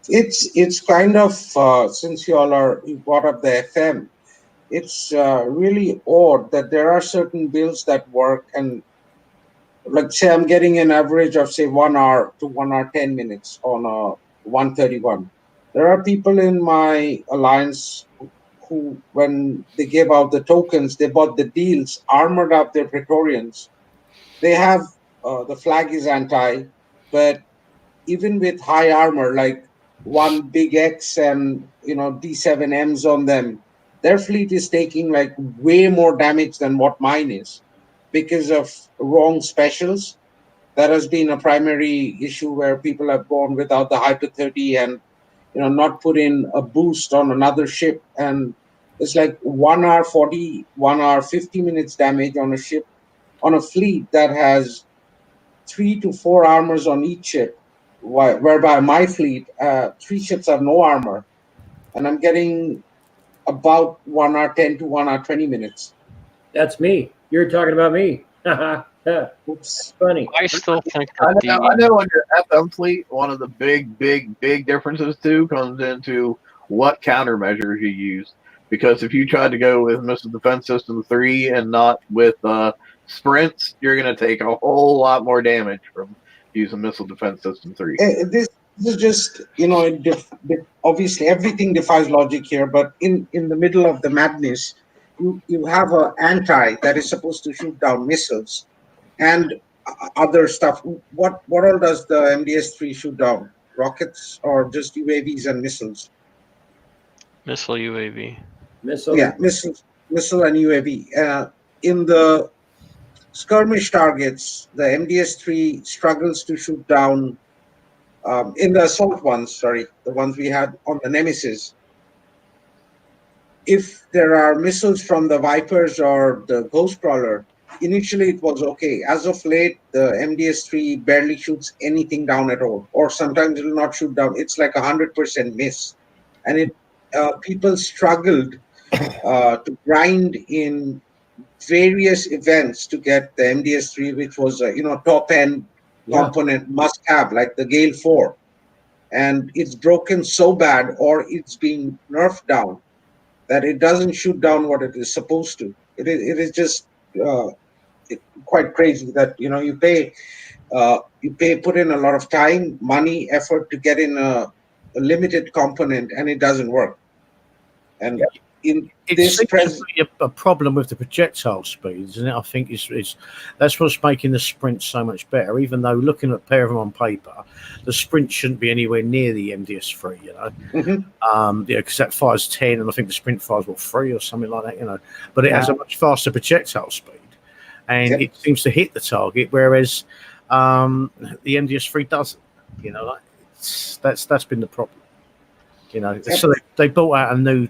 It's kind of since you brought up the FM, it's really odd that there are certain builds that work, and like say I'm getting an average of say 1 hour to 1 hour 10 minutes on a 131. There are people in my alliance who, when they gave out the tokens, they bought the deals, armored up their Praetorians. They have the flag is anti, but even with high armor, like one big X and D7Ms on them, their fleet is taking like way more damage than what mine is because of wrong specials. That has been a primary issue where people have gone without the Hyper 30 and not put in a boost on another ship, and it's like 1 hour 40, 1 hour 50 minutes damage on a ship, on a fleet that has 3 to 4 armors on each ship, whereby my fleet, 3 ships have no armor, and I'm getting about 1 hour 10 to 1 hour 20 minutes. That's me. You're talking about me. Oops. Funny. I still think I that know on your FM fleet, one of the big differences too comes into what countermeasures you use. Because if you tried to go with Missile Defense System 3 and not with sprints, you're going to take a whole lot more damage from using Missile Defense System 3. This is just, obviously everything defies logic here, but in the middle of the madness, you have an anti that is supposed to shoot down missiles and other stuff. What all does the MDS-3 shoot down? Rockets or just UAVs and missiles? missile UAV. Missile. Yeah, missile and UAV. In the skirmish targets, the MDS-3 struggles to shoot down. In the assault ones, sorry, the ones we had on the Nemesis, if there are missiles from the Vipers or the Ghost Crawler, initially it was okay. As of late, the MDS-3 barely shoots anything down at all, or sometimes it will not shoot down. It's like 100% miss, and people struggled to grind in various events to get the MDS-3, which was top end component must have, like the Gale 4, and it's broken so bad or it's being nerfed down that it doesn't shoot down what it is supposed to. It is just quite crazy that put in a lot of time, money, effort to get in a limited component, and it doesn't work. And in It this seems to be a problem with the projectile speed, isn't it? I think it's that's what's making the sprint so much better. Even though looking at a pair of them on paper, the sprint shouldn't be anywhere near the MDS-3, because that fires 10, and I think the sprint fires 3 or something like that, But it has a much faster projectile speed, and it seems to hit the target, whereas the MDS-3 doesn't. That's been the problem. So they brought out a new.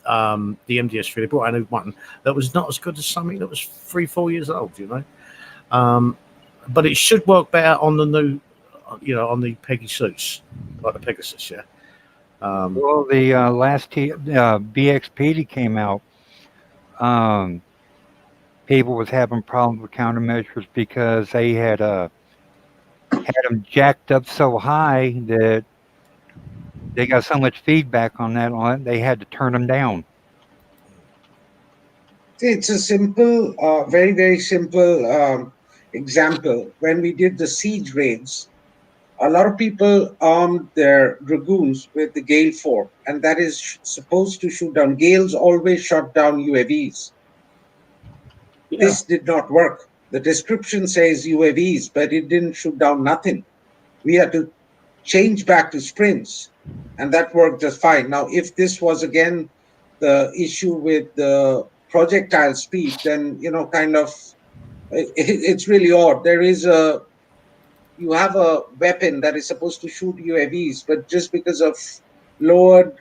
The MDS-3, they brought out a new one that was not as good as something that was 3-4 years old, but it should work better on the new, on the Pegasus, like the Pegasus, Well, the last BXP that came out, people was having problems with countermeasures because they had them jacked up so high that they got so much feedback on that, they had to turn them down. It's a simple, very, very simple example. When we did the siege raids, a lot of people armed their dragoons with the Gale 4, and that is supposed to shoot down. Gales always shot down UAVs. Yeah. This did not work. The description says UAVs, but it didn't shoot down nothing. We had to change back to sprints, and that worked just fine. Now, if this was again the issue with the projectile speed, then it's really odd. You have a weapon that is supposed to shoot UAVs, but just because of lowered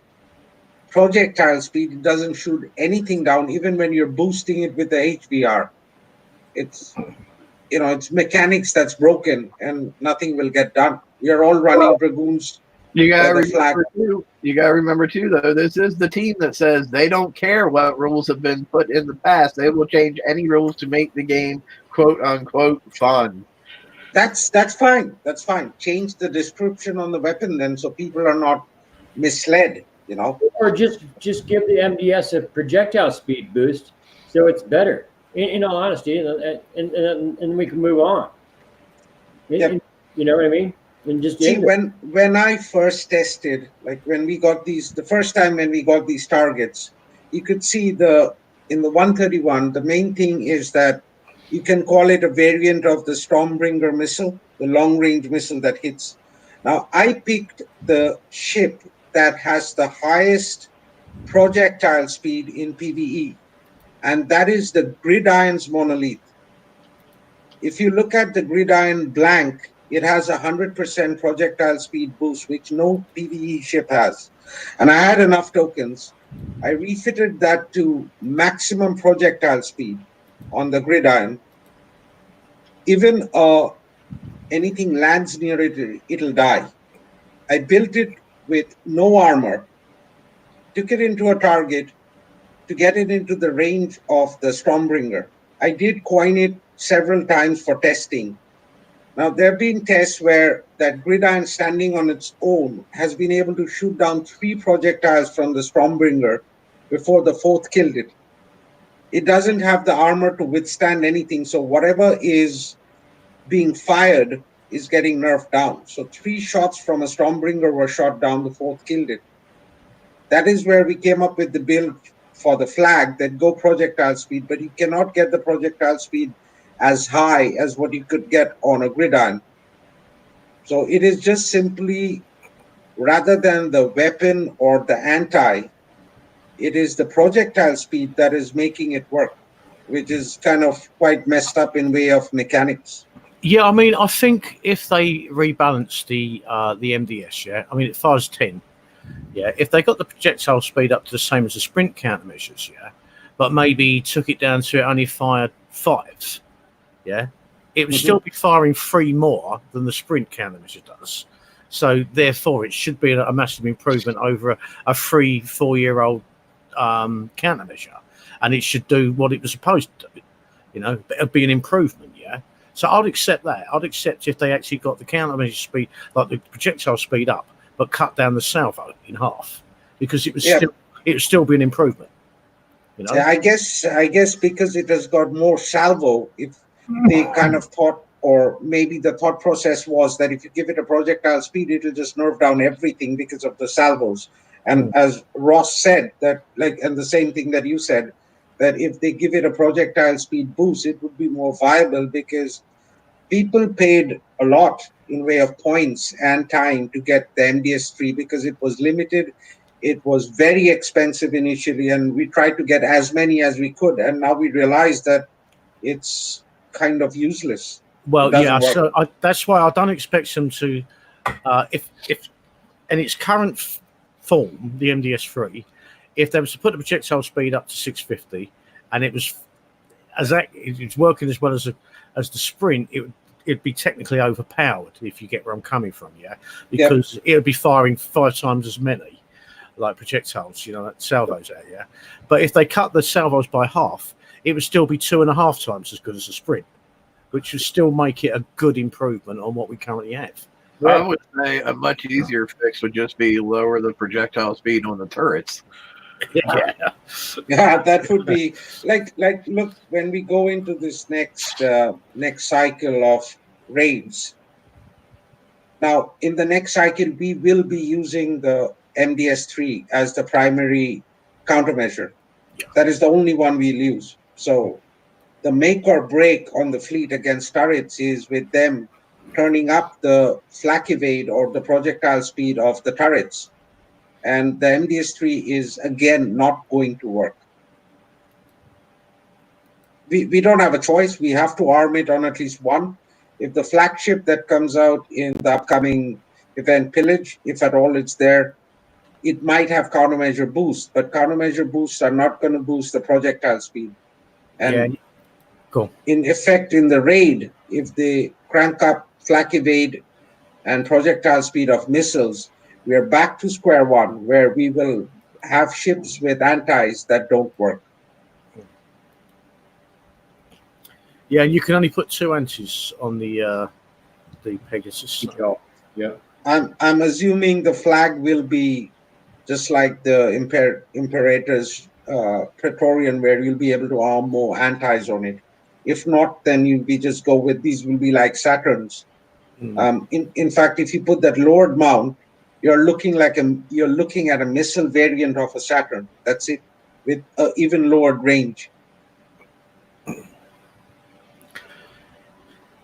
projectile speed, it doesn't shoot anything down, even when you're boosting it with the HBR. It's mechanics that's broken, and nothing will get done. We are all running dragoons. You gotta remember too, though, this is the team that says they don't care what rules have been put in the past. They will change any rules to make the game quote unquote fun. That's fine. That's fine. Change the description on the weapon then, so people are not misled. Or just give the MDS a projectile speed boost, so it's better. In all honesty, and we can move on. Yep. You know what I mean? And just See, end it. when I first tested, like when we got these, the first time when we got these targets, you could see in the 131, the main thing is that you can call it a variant of the Stormbringer missile, the long range missile that hits. Now, I picked the ship that has the highest projectile speed in PvE, and that is the Gridiron's Monolith. If you look at the Gridiron Blank, it has 100% projectile speed boost, which no PvE ship has. And I had enough tokens. I refitted that to maximum projectile speed on the Gridiron. Even anything lands near it, it'll die. I built it with no armor, took it into a target to get it into the range of the Stormbringer. I did coin it several times for testing. Now, there have been tests where that Gridiron standing on its own has been able to shoot down 3 projectiles from the Stormbringer before the 4th killed it. It doesn't have the armor to withstand anything, so whatever is being fired is getting nerfed down. So 3 shots from a Stormbringer were shot down, the 4th killed it. That is where we came up with the build for the flag that go projectile speed, but you cannot get the projectile speed as high as what you could get on a Gridiron. So it is just simply, rather than the weapon or the anti, it is the projectile speed that is making it work, which is kind of quite messed up in way of mechanics. Yeah, I mean, I think if they rebalance the MDS, yeah, I mean, it fires 10. Yeah, if they got the projectile speed up to the same as the sprint countermeasures, yeah, but maybe took it down to it only fired 5, yeah, it would still be firing 3 more than the sprint countermeasure does. So therefore, it should be a massive improvement over a 3-4-year-old countermeasure, and it should do what it was supposed to do. You know, it'd be an improvement, yeah. So I'd accept that. I'd accept if they actually got the countermeasure speed, like the projectile speed up, but cut down the salvo in half, because it would still be an improvement. You know? Yeah, I guess because it has got more salvo, if they kind of thought, or maybe the thought process was that if you give it a projectile speed, it'll just nerf down everything because of the salvos. And as Ross said, that and the same thing that you said, that if they give it a projectile speed boost, it would be more viable because people paid a lot in way of points and time to get the MDS3 because it was limited. It was very expensive initially, and we tried to get as many as we could. And now we realize that it's kind of useless. Well, yeah, so that's why I don't expect them to, if in its current form, the MDS3, if they was to put the projectile speed up to 650, and it's working as well as the sprint, it'd be technically overpowered, if you get where I'm coming from, yeah, because it would be firing 5 times as many like projectiles, you know, like salvos out, yeah. But if they cut the salvos by half, it would still be 2.5 times as good as a sprint, which would still make it a good improvement on what we currently have. I would say a much easier fix would just be lower the projectile speed on the turrets. Yeah, that would be like look, when we go into this next cycle of raids. Now, in the next cycle, we will be using the MDS3 as the primary countermeasure. That is the only one we'll use. So the make or break on the fleet against turrets is with them turning up the flak evade or the projectile speed of the turrets. And the MDS3 is, again, not going to work. We don't have a choice. We have to arm it on at least one. If the flagship that comes out in the upcoming event Pillage, if at all it's there, it might have countermeasure boost, but countermeasure boosts are not going to boost the projectile speed. And in effect, in the raid, if they crank up flak evade and projectile speed of missiles, we are back to square one, where we will have ships with antis that don't work. Yeah, you can only put 2 antis on the Pegasus. Yeah. I'm assuming the flag will be just like the Imperator's Praetorian, where you'll be able to arm more antis on it. If not, then you'll be just go with these will be like Saturns, In fact, if you put that lowered mount, you're looking at a missile variant of a Saturn. That's it, with even lowered range.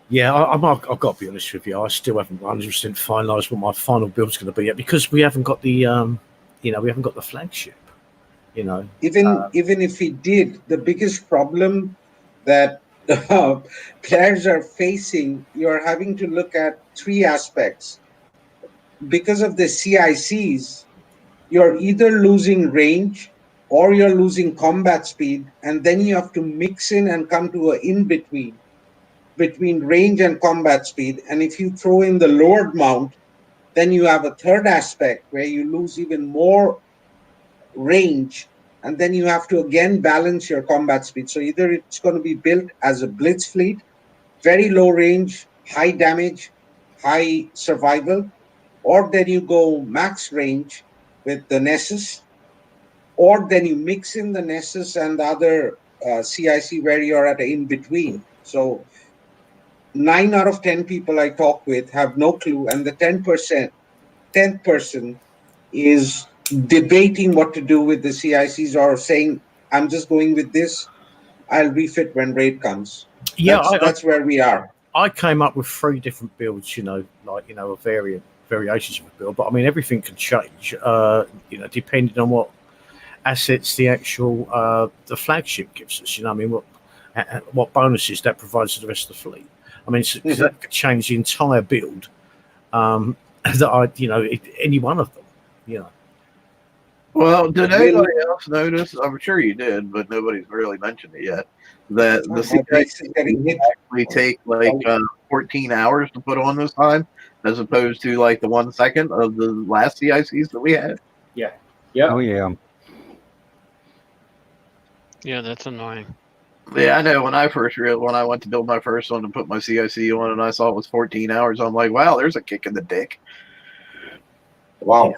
Yeah, I've got to be honest with you. I still haven't 100% finalised what my final build's going to be yet, because we haven't got the, we haven't got the flagship. Even if we did, the biggest problem that players are facing, you're having to look at three aspects. Because of the CICs, you're either losing range or you're losing combat speed, and then you have to mix in and come to an in between range and combat speed. And if you throw in the lowered mount, then you have a third aspect where you lose even more range, and then you have to again balance your combat speed. So either it's going to be built as a blitz fleet, very low range, high damage, high survival, or then you go max range with the Nessus, or then you mix in the Nessus and the other CIC where you're at in between. So 9 out of 10 people I talk with have no clue, and the 10th person is debating what to do with the CICs, or saying, I'm just going with this. I'll refit when raid comes. Yeah, that's where we are. I came up with 3 different builds, variations of a build, but I mean, everything can change, depending on what assets the actual the flagship gives us. What bonuses that provides to the rest of the fleet. I mean, because that could change the entire build. Any one of them. Well, did anybody else notice? I'm sure you did, but nobody's really mentioned it yet. That the CIC actually take 14 hours to put on this time, as opposed to like the 1 second of the last CICs that we had. Yeah. Yeah. Oh yeah. Yeah, that's annoying. Yeah, I know. When I went to build my first one and put my CIC on, and I saw it was 14 hours, I'm like, wow, there's a kick in the dick. Wow,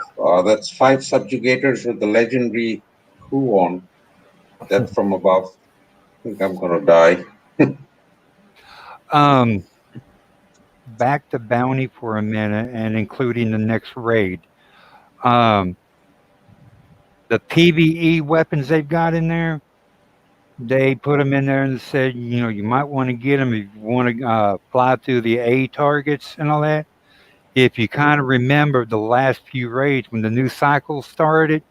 that's 5 subjugators with the legendary crew on. That's from above. I think I'm gonna die. Back to bounty for a minute, and including the next raid. The PVE weapons they've got in there, they put them in there and said, you might want to get them if you want to fly through the A targets and all that. If you kind of remember the last few raids when the new cycle started,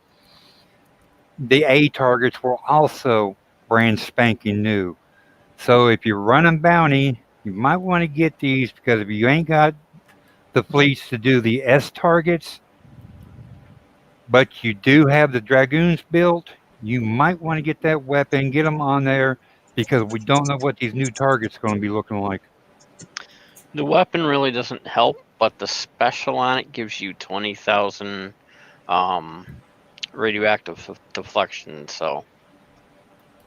the A targets were also brand spanking new. So if you're running bounty, you might want to get these, because if you ain't got the fleets to do the S targets, but you do have the Dragoons built, you might want to get that weapon, get them on there, because we don't know what these new targets are going to be looking like. The weapon really doesn't help, but the special on it gives you 20,000 radioactive deflection,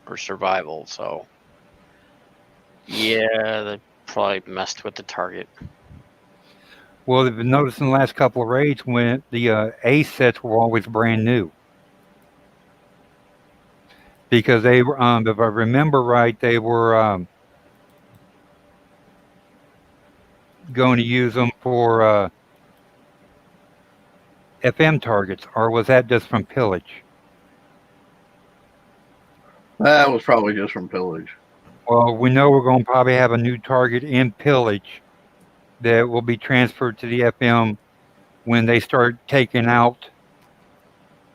or survival. So yeah, they probably messed with the target. Well, they've been noticing the last couple of raids when the A sets were always brand new. Because they were, if I remember right, they were going to use them for FM targets, or was that just from pillage? That was probably just from pillage. Well, we know we're going to probably have a new target in pillage that will be transferred to the FM when they start taking out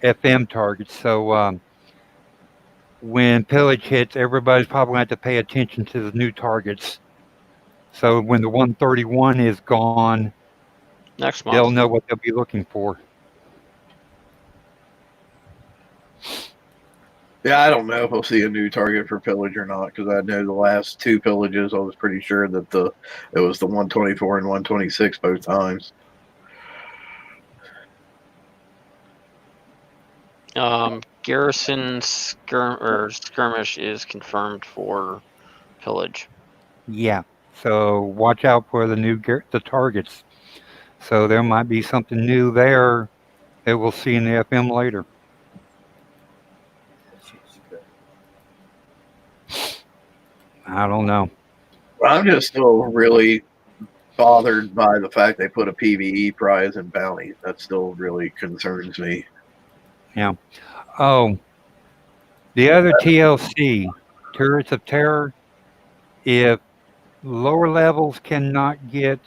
FM targets. So when pillage hits, everybody's probably going to have to pay attention to the new targets. So when the 131 is gone, next month, they'll know what they'll be looking for. Yeah, I don't know if we'll see a new target for pillage or not, because I know the last 2 pillages, I was pretty sure that it was the 124 and 126 both times. Garrison skirmish is confirmed for pillage. Yeah. So watch out for the targets. So there might be something new there that we'll see in the FM later. I don't know. I'm just still really bothered by the fact they put a PVE prize in bounty. That still really concerns me. Yeah. Oh, the other TLC, Turrets of Terror, if lower levels cannot get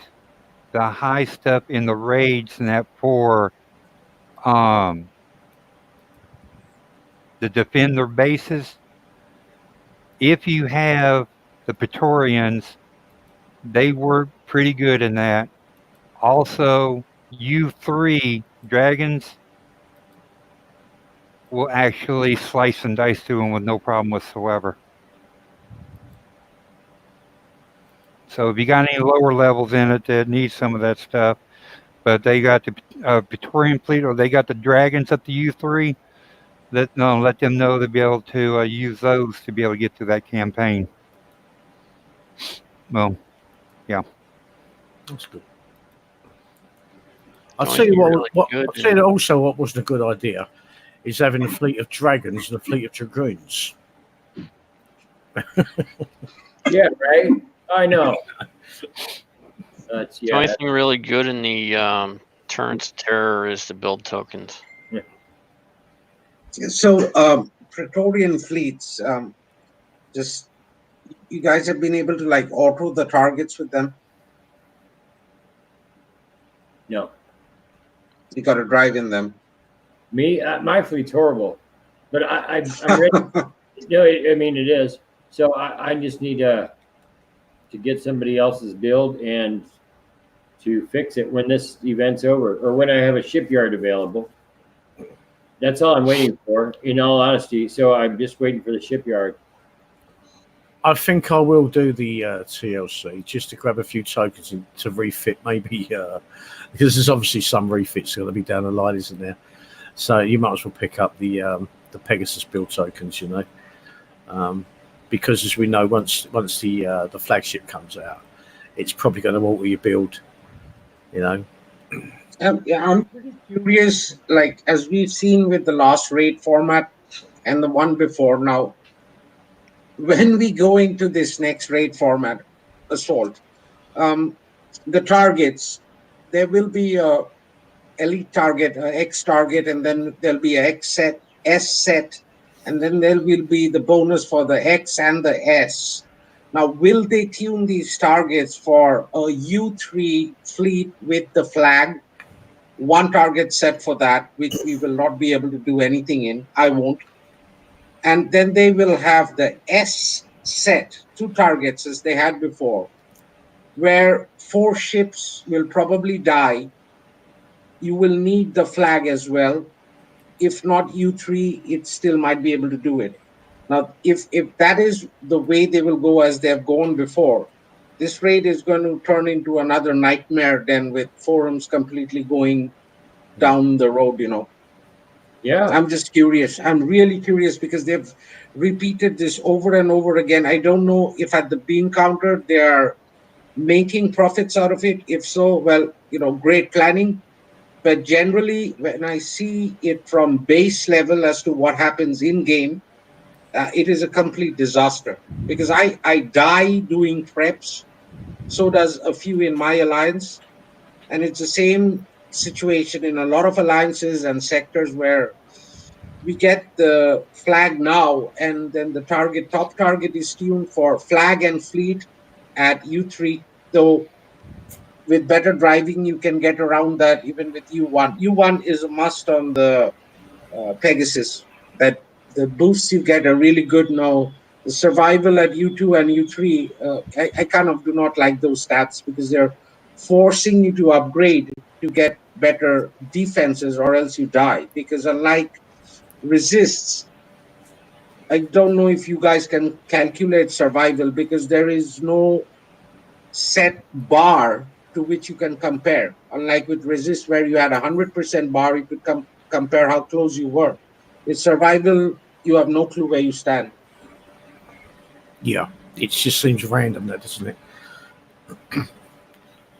the high stuff in the raids and that for um the defend their bases, if you have the Praetorians, they work pretty good in that. Also, U3 dragons will actually slice and dice through them with no problem whatsoever. So if you got any lower levels in it that need some of that stuff, but they got the Praetorian fleet or they got the dragons at the U3, let them know to be able to use those to be able to get through that campaign. Well, yeah. That's good. I'll tell you Really what good I'll tell you also what wasn't a good idea is having a fleet of dragons and a fleet of dragoons. Yeah, right. I know. That's The only thing really good in the Turrets of Terror is the build tokens. So, Praetorian fleets, just you guys have been able to like auto the targets with them. No. You got to drive in them. Me, my fleet's horrible, but I'm ready. No, I mean it is. So I just need to get somebody else's build and to fix it when this event's over or when I have a shipyard available. That's all I'm waiting for, in all honesty. So I'm just waiting for the shipyard. I think I will do the TLC just to grab a few tokens and to refit maybe because there's obviously some refits going to be down the line, isn't there? So you might as well pick up the Pegasus build tokens, you know, because as we know, once the flagship comes out, it's probably going to alter your build, you know. Yeah, I'm pretty curious. Like as we've seen with the last raid format and the one before now. When we go into this next raid format, assault, the targets, there will be a elite target, a X target, and then there'll be a X set, S set, and then there will be the bonus for the X and the S. Now, will they tune these targets for a U3 fleet with the flag? One target set for that, which we will not be able to do anything in. I won't. And then they will have the S set, 2 targets as they had before, where 4 ships will probably die. You will need the flag as well. If not U3, it still might be able to do it. Now, if that is the way they will go as they have gone before, this raid is going to turn into another nightmare then with forums completely going down the road, you know. Yeah. I'm just curious. I'm really curious because they've repeated this over and over again. I don't know if at the bean counter they are making profits out of it. If so, well, you know, great planning. But generally, when I see it from base level as to what happens in game, it is a complete disaster because I die doing preps. So does a few in my alliance. And it's the same situation in a lot of alliances and sectors where we get the flag now, and then the top target is tuned for flag and fleet at U3. Though with better driving, you can get around that even with U1. U1 is a must on the Pegasus. That the boosts you get are really good now. The survival at U2 and U3, I kind of do not like those stats because they're forcing you to upgrade to get better defenses, or else you die. Because unlike resists, I don't know if you guys can calculate survival because there is no set bar to which you can compare. Unlike with resist, where you had 100% bar, you could compare how close you were. With survival, you have no clue where you stand. Yeah, it just seems random, that doesn't it?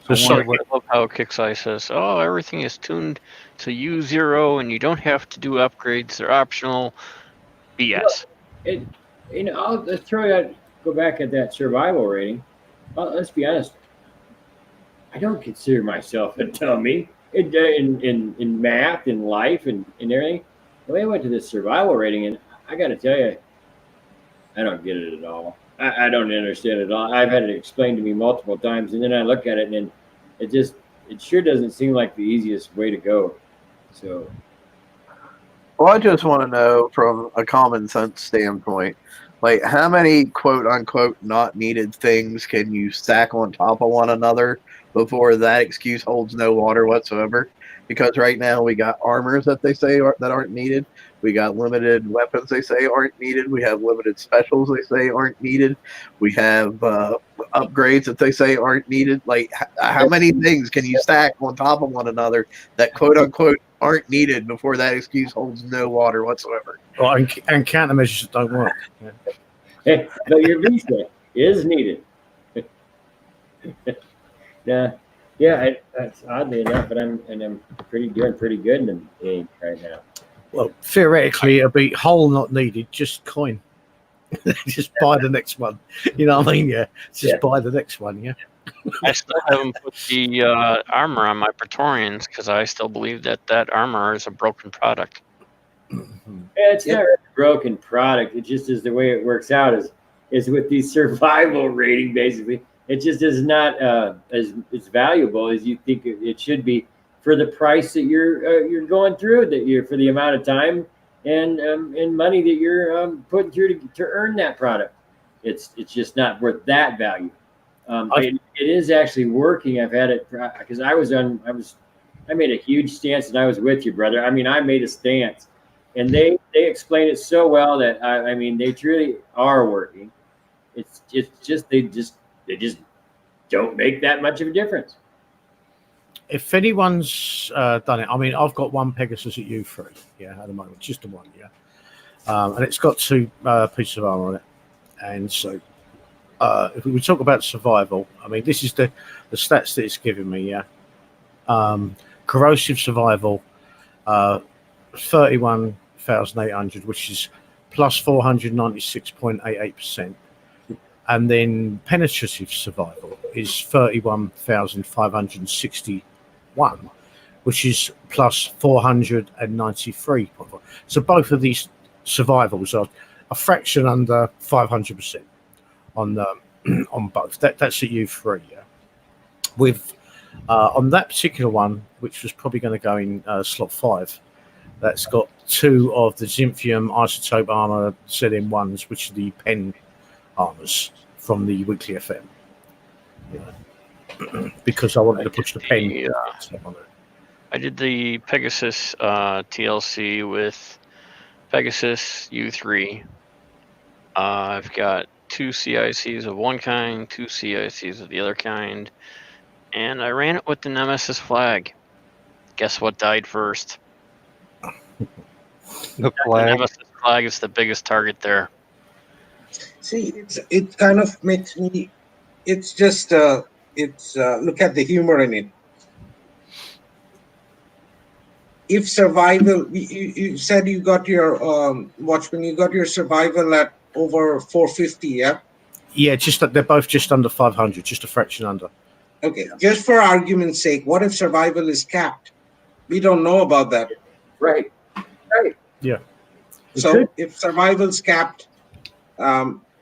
I love how Kixeye says, "Oh, everything is tuned to U0, and you don't have to do upgrades; they're optional." BS. Let's go back at that survival rating. Well, let's be honest. I don't consider myself a dummy in math, in life, and in everything. The way I went to this survival rating, and I got to tell you, I don't get it at all. I don't understand it at all. I've had it explained to me multiple times, and then I look at it, and it sure doesn't seem like the easiest way to go. So, Well, I just want to know from a common sense standpoint, like how many quote unquote not needed things can you stack on top of one another before that excuse holds no water whatsoever? Because right now we got armors that they say that aren't needed. We got limited weapons they say aren't needed. We have limited specials they say aren't needed. We have upgrades that they say aren't needed. Like, how many things can you stack on top of one another that quote unquote aren't needed before that excuse holds no water whatsoever? Well, and countermeasures that don't work. Yeah. hey, but your visa is needed. That's oddly enough, but I'm doing pretty good in the game right now. Well, theoretically, it'll be whole not needed, just coin. Just buy the next one. You know what I mean? Yeah. Just buy the next one. Yeah. I still haven't put the armor on my Praetorians because I still believe that armor is a broken product. It's not a broken product. It just is the way it works out is with the survival rating. Basically, it just is not as valuable as you think it should be for the price that you're going through, that you're for the amount of time and money that you're putting through to earn that product. It's just not worth that value. It is actually working. I've had it because I made a huge stance and I was with you, brother. I mean, I made a stance, and they explained it so well that I mean, they truly are working. It's just they just don't make that much of a difference. If anyone's done it, I mean, I've got one Pegasus at U3, at the moment, just the one, and it's got 2 pieces of armor on it. And so, if we talk about survival, I mean, this is the stats that it's giving me, corrosive survival, 31,800, which is plus 496.88%. And then penetrative survival is 31,561, which is plus 493.4. So both of these survivals are a fraction under 500% on both. That's at U3. With on that particular one, which was probably going to go in slot 5, that's got 2 of the Zinfium isotope armor ZM1s, which are the pen armors from the weekly FM. Because I wanted to push the pen. I did the Pegasus TLC with Pegasus U3. I've got 2 CICs of one kind, 2 CICs of the other kind, and I ran it with the Nemesis flag. Guess what died first? The flag. The Nemesis flag is the biggest target there. See, it kind of makes me. It's just look at the humor in it. If survival, you said you got your Watchman, you got your survival at over 450, yeah? Yeah, they're both just under 500, just a fraction under. Okay, just for argument's sake, what if survival is capped? We don't know about that. Right. Yeah. So if survival's capped,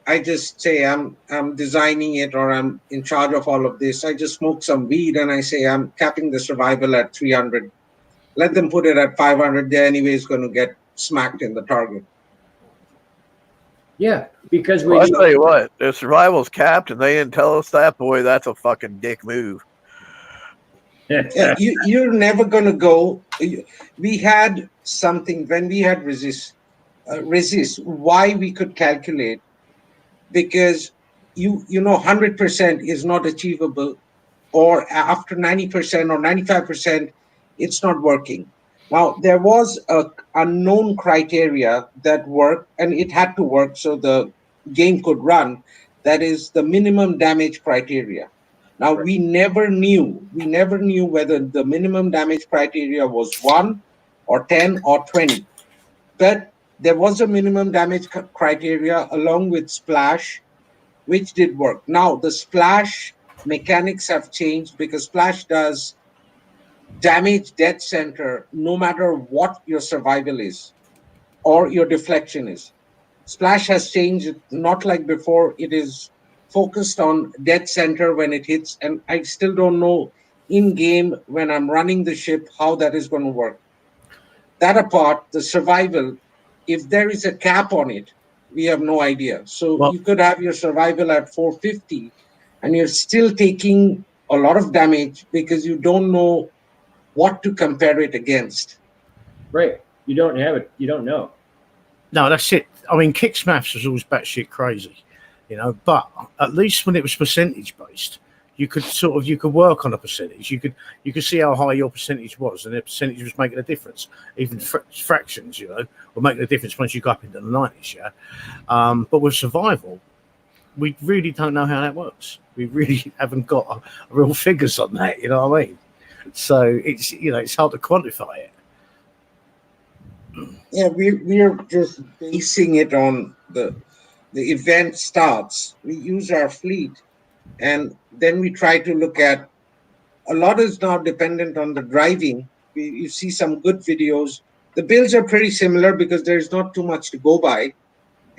I just say I'm designing it, or I'm in charge of all of this. I just smoke some weed and I say I'm capping the survival at 300. Let them put it at 500. They're anyways going to get smacked in the target. Yeah, because Well, I tell you what, if survival's capped and they didn't tell us that, boy, that's a fucking dick move. Yeah, you're never going to go. We had something when we had resist. Why we could calculate, because you know 100% is not achievable, or after 90% or 95%, it's not working. Now there was a unknown criteria that worked, and it had to work so the game could run. That is the minimum damage criteria. Now we never knew whether the minimum damage criteria was 1 or 10 or 20, but there was a minimum damage criteria along with splash, which did work. Now the splash mechanics have changed because Splash does damage dead center no matter what your survival is or your deflection is. Splash has changed, not like before. It is focused on dead center when it hits, and I still don't know in game when I'm running the ship how that is going to work. That apart, the survival, if there is a cap on it, we have no idea. So Well, you could have your survival at 450 and you're still taking a lot of damage because you don't know what to compare it against. Right. You don't have it. You don't know. no, that's it. I mean, Kicks maths was always batshit crazy, but at least when it was percentage based, you could work on a percentage. You could see how high your percentage was, and the percentage was making a difference. Even fractions, were making a difference once you got up into the 90s. Yeah, but with survival, we really don't know how that works. We really haven't got real figures on that. You know what I mean? So it's hard to quantify it. Yeah, we're just basing it on the event starts. We use our fleet, and then we try to look at a lot is now dependent on the driving. You see some good videos. The builds are pretty similar because there's not too much to go by,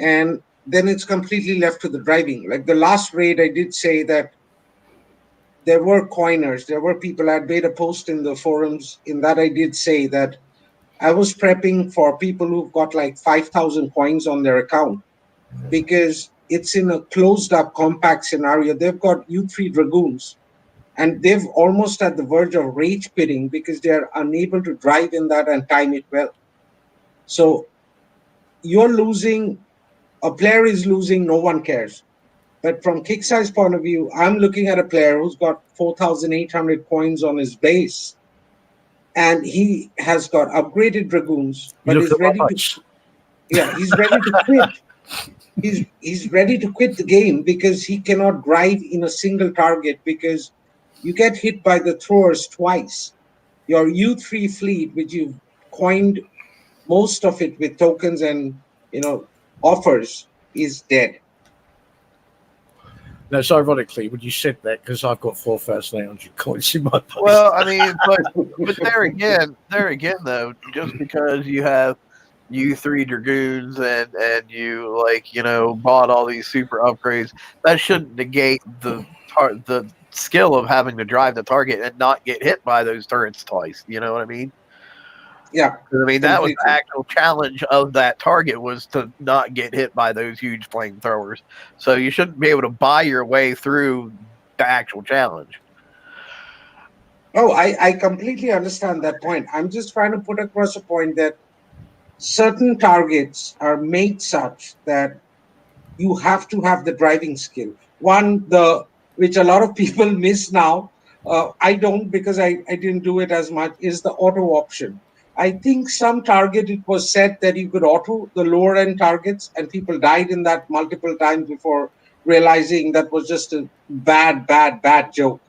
and then it's completely left to the driving. Like the last raid, I did say that there were coiners, there were people. I made a post in the forums in that I did say that I was prepping for people who've got like 5,000 coins on their account because it's in a closed up compact scenario. They've got U3 Dragoons and they've almost at the verge of rage quitting because they're unable to drive in that and time it well. So you're losing, a player is losing, no one cares. But from Kicksai's point of view, I'm looking at a player who's got 4,800 coins on his base, and he has got upgraded dragoons, but is ready to. Yeah, he's ready to quit. He's ready to quit the game because he cannot drive in a single target because you get hit by the throwers twice. Your U3 fleet, which you've coined most of it with tokens and offers, is dead. No, it's ironically when you said that because I've got 4,800 coins in my base. Well, I mean, but there again, though, just because you have U3 Dragoons and you bought all these super upgrades, that shouldn't negate the skill of having to drive the target and not get hit by those turrets twice. You know what I mean? Yeah. I mean, that was the actual challenge of that target, was to not get hit by those huge flamethrowers. So you shouldn't be able to buy your way through the actual challenge. Oh, I completely understand that point. I'm just trying to put across a point that certain targets are made such that you have to have the driving skill. One, which a lot of people miss now, I don't because I didn't do it as much, is the auto option. I think some target it was said that you could auto the lower end targets, and people died in that multiple times before realizing that was just a bad joke.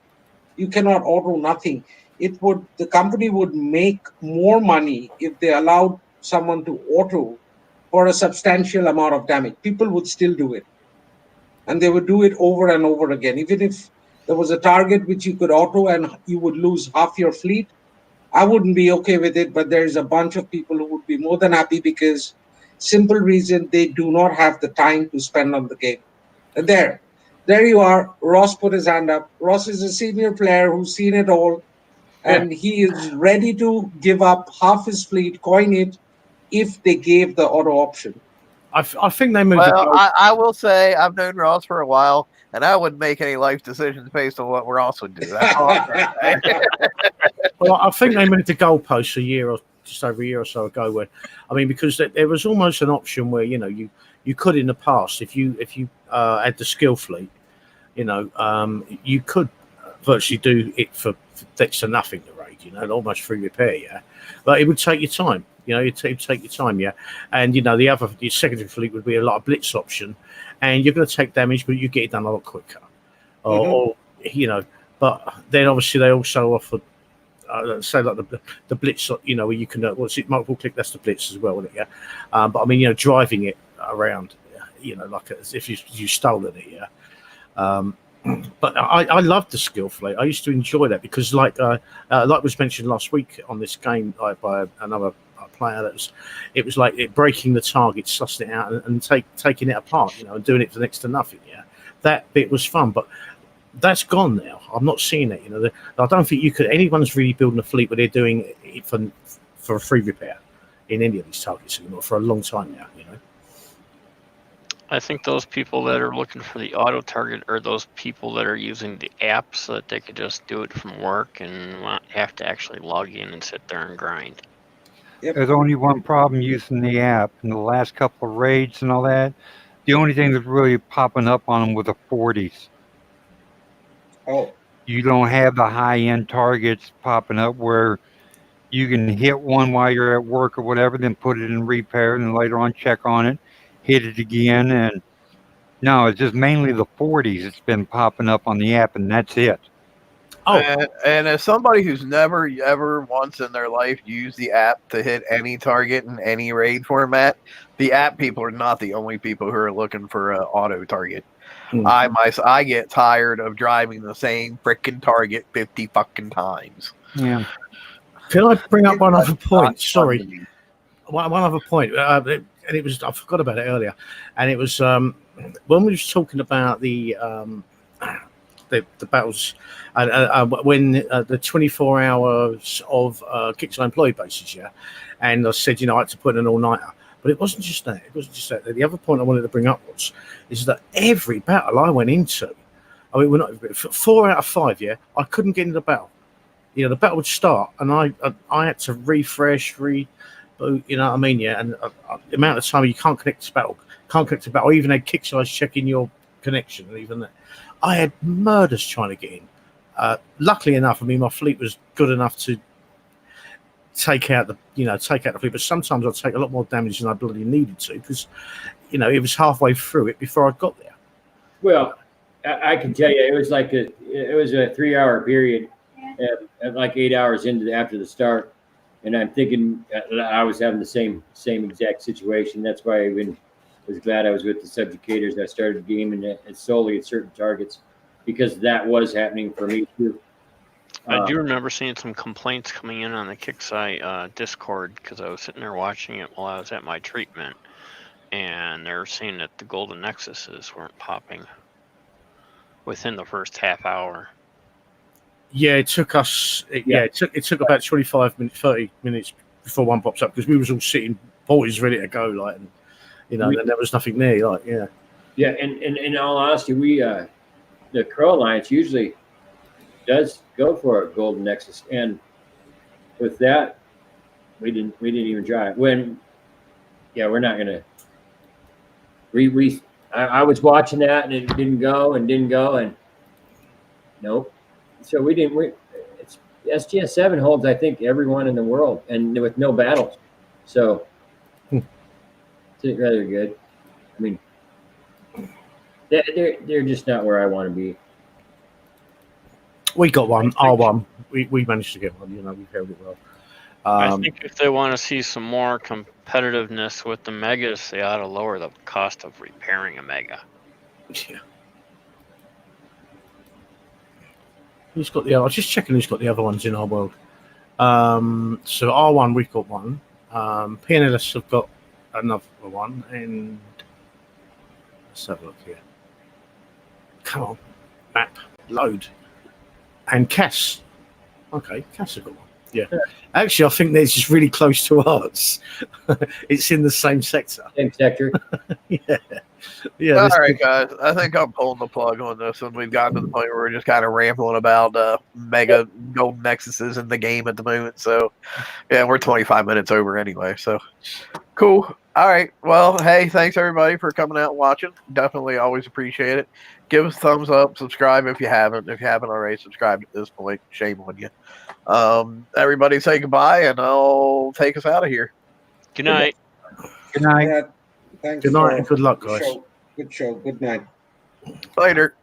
You cannot auto nothing. The company would make more money if they allowed someone to auto for a substantial amount of damage. People would still do it. And they would do it over and over again. Even if there was a target which you could auto and you would lose half your fleet, I wouldn't be okay with it, but there's a bunch of people who would be more than happy because simple reason they do not have the time to spend on the game. And there you are. Ross put his hand up. Ross is a senior player who's seen it all, and he is ready to give up half his fleet, coin it, if they gave the auto option. I think they moved. Well, I will say I've known Ross for a while, and I wouldn't make any life decisions based on what Ross would do. That's all I'm trying to say. Well, I think they moved the goalposts just over a year or so ago. Because there was almost an option where you could in the past, if you had the skill fleet, you could virtually do it for next to nothing to raid, almost free repair, yeah. But it would take your time, it'd take your time, yeah. And the secondary fleet would be a lot of blitz option, and you're going to take damage, but you get it done a lot quicker. Or but then obviously they also offer. Say like the blitz, where you can multiple click. That's the blitz as well, isn't it? Yeah. But I mean, driving it around, like as if you stolen it. Yeah. But I loved the skill fleet. I used to enjoy that because, like was mentioned last week on this game by another player, it was like breaking the target, sussing it out, and taking it apart, and doing it for next to nothing. Yeah, that bit was fun, but that's gone now. I'm not seeing it. I don't think anyone's really building a fleet where they're doing it for a free repair in any of these targets anymore for a long time now. I think those people that are looking for the auto target are those people that are using the app so that they could just do it from work and not have to actually log in and sit there and grind. Yep. There's only one problem using the app. In the last couple of raids and all that, the only thing that's really popping up on them were the 40s. Oh, You don't have the high-end targets popping up where you can hit one while you're at work or whatever, then put it in repair, and then later on check on it, hit it again. And no, it's just mainly the 40s that's been popping up on the app, and that's it. Oh, and as somebody who's never ever once in their life used the app to hit any target in any raid format, the app people are not the only people who are looking for an auto target. I get tired of driving the same freaking target 50 fucking times. Yeah. Can I bring up one other point? Not Sorry, fun to me. one other point, and it was, I forgot about it earlier, and it was when we was talking about the battles, when the 24 hours of Kickstarter employee bases, and I said, I had to put in an all-nighter. But it wasn't just that. The other point I wanted to bring up is that every battle I went into, I mean, 4 out of 5, I couldn't get into the battle. The battle would start, and I had to refresh, reboot. You know what I mean? Yeah, and the amount of time you can't connect to battle, or even had Kickstarter checking your connection, and even that. I had murders trying to get in. Luckily enough, I mean, my fleet was good enough to take out the fleet, but sometimes I'd take a lot more damage than I bloody needed to because, it was halfway through it before I got there. Well, I can tell you, it was like a 3-hour period, at like 8 hours after the start, and I'm thinking I was having the same exact situation. That's why I was glad I was with the subjugators. I started gaming it solely at certain targets because that was happening for me too. I do remember seeing some complaints coming in on the Kicksite Discord because I was sitting there watching it while I was at my treatment, and they were saying that the golden nexuses weren't popping within the first half hour. Yeah, it took us. It took about 25 minutes, 30 minutes before one pops up because we was all sitting boys ready to go, like, and and there was nothing there, like, Yeah, and in all honesty, we the Crow Alliance usually does go for a golden nexus, and with that, we didn't even try it. We're not gonna. I was watching that, and it didn't go, and nope. So we didn't. It's SGS 7 holds, I think, everyone in the world, and with no battles. So it's rather good. I mean, they're just not where I want to be. we got one. R1. We managed to get one. We held it well. I think if they want to see some more competitiveness with the megas, they ought to lower the cost of repairing a mega. Yeah. Who's got the other? I was just checking who's got the other ones in our world. So R1, we've got one. PNLS have got another one, and let's have a look here. Come on, map, load, and Cass. Okay, Cass have got one. Yeah. Actually, I think they're just really close to ours. It's in the same sector. Same sector. Yeah. All right, guys. I think I'm pulling the plug on this one. We've gotten to the point where we're just kind of rambling about mega golden nexuses in the game at the moment. So, yeah, we're 25 minutes over anyway. So, cool. All right. Well, hey, thanks everybody for coming out and watching. Definitely always appreciate it. Give us a thumbs up. Subscribe if you haven't. If you haven't already subscribed at this point, shame on you. Everybody say goodbye, and I'll take us out of here. Good night. Good night. Yeah, thanks. Good night and good luck, guys. Good show. Good night. Later.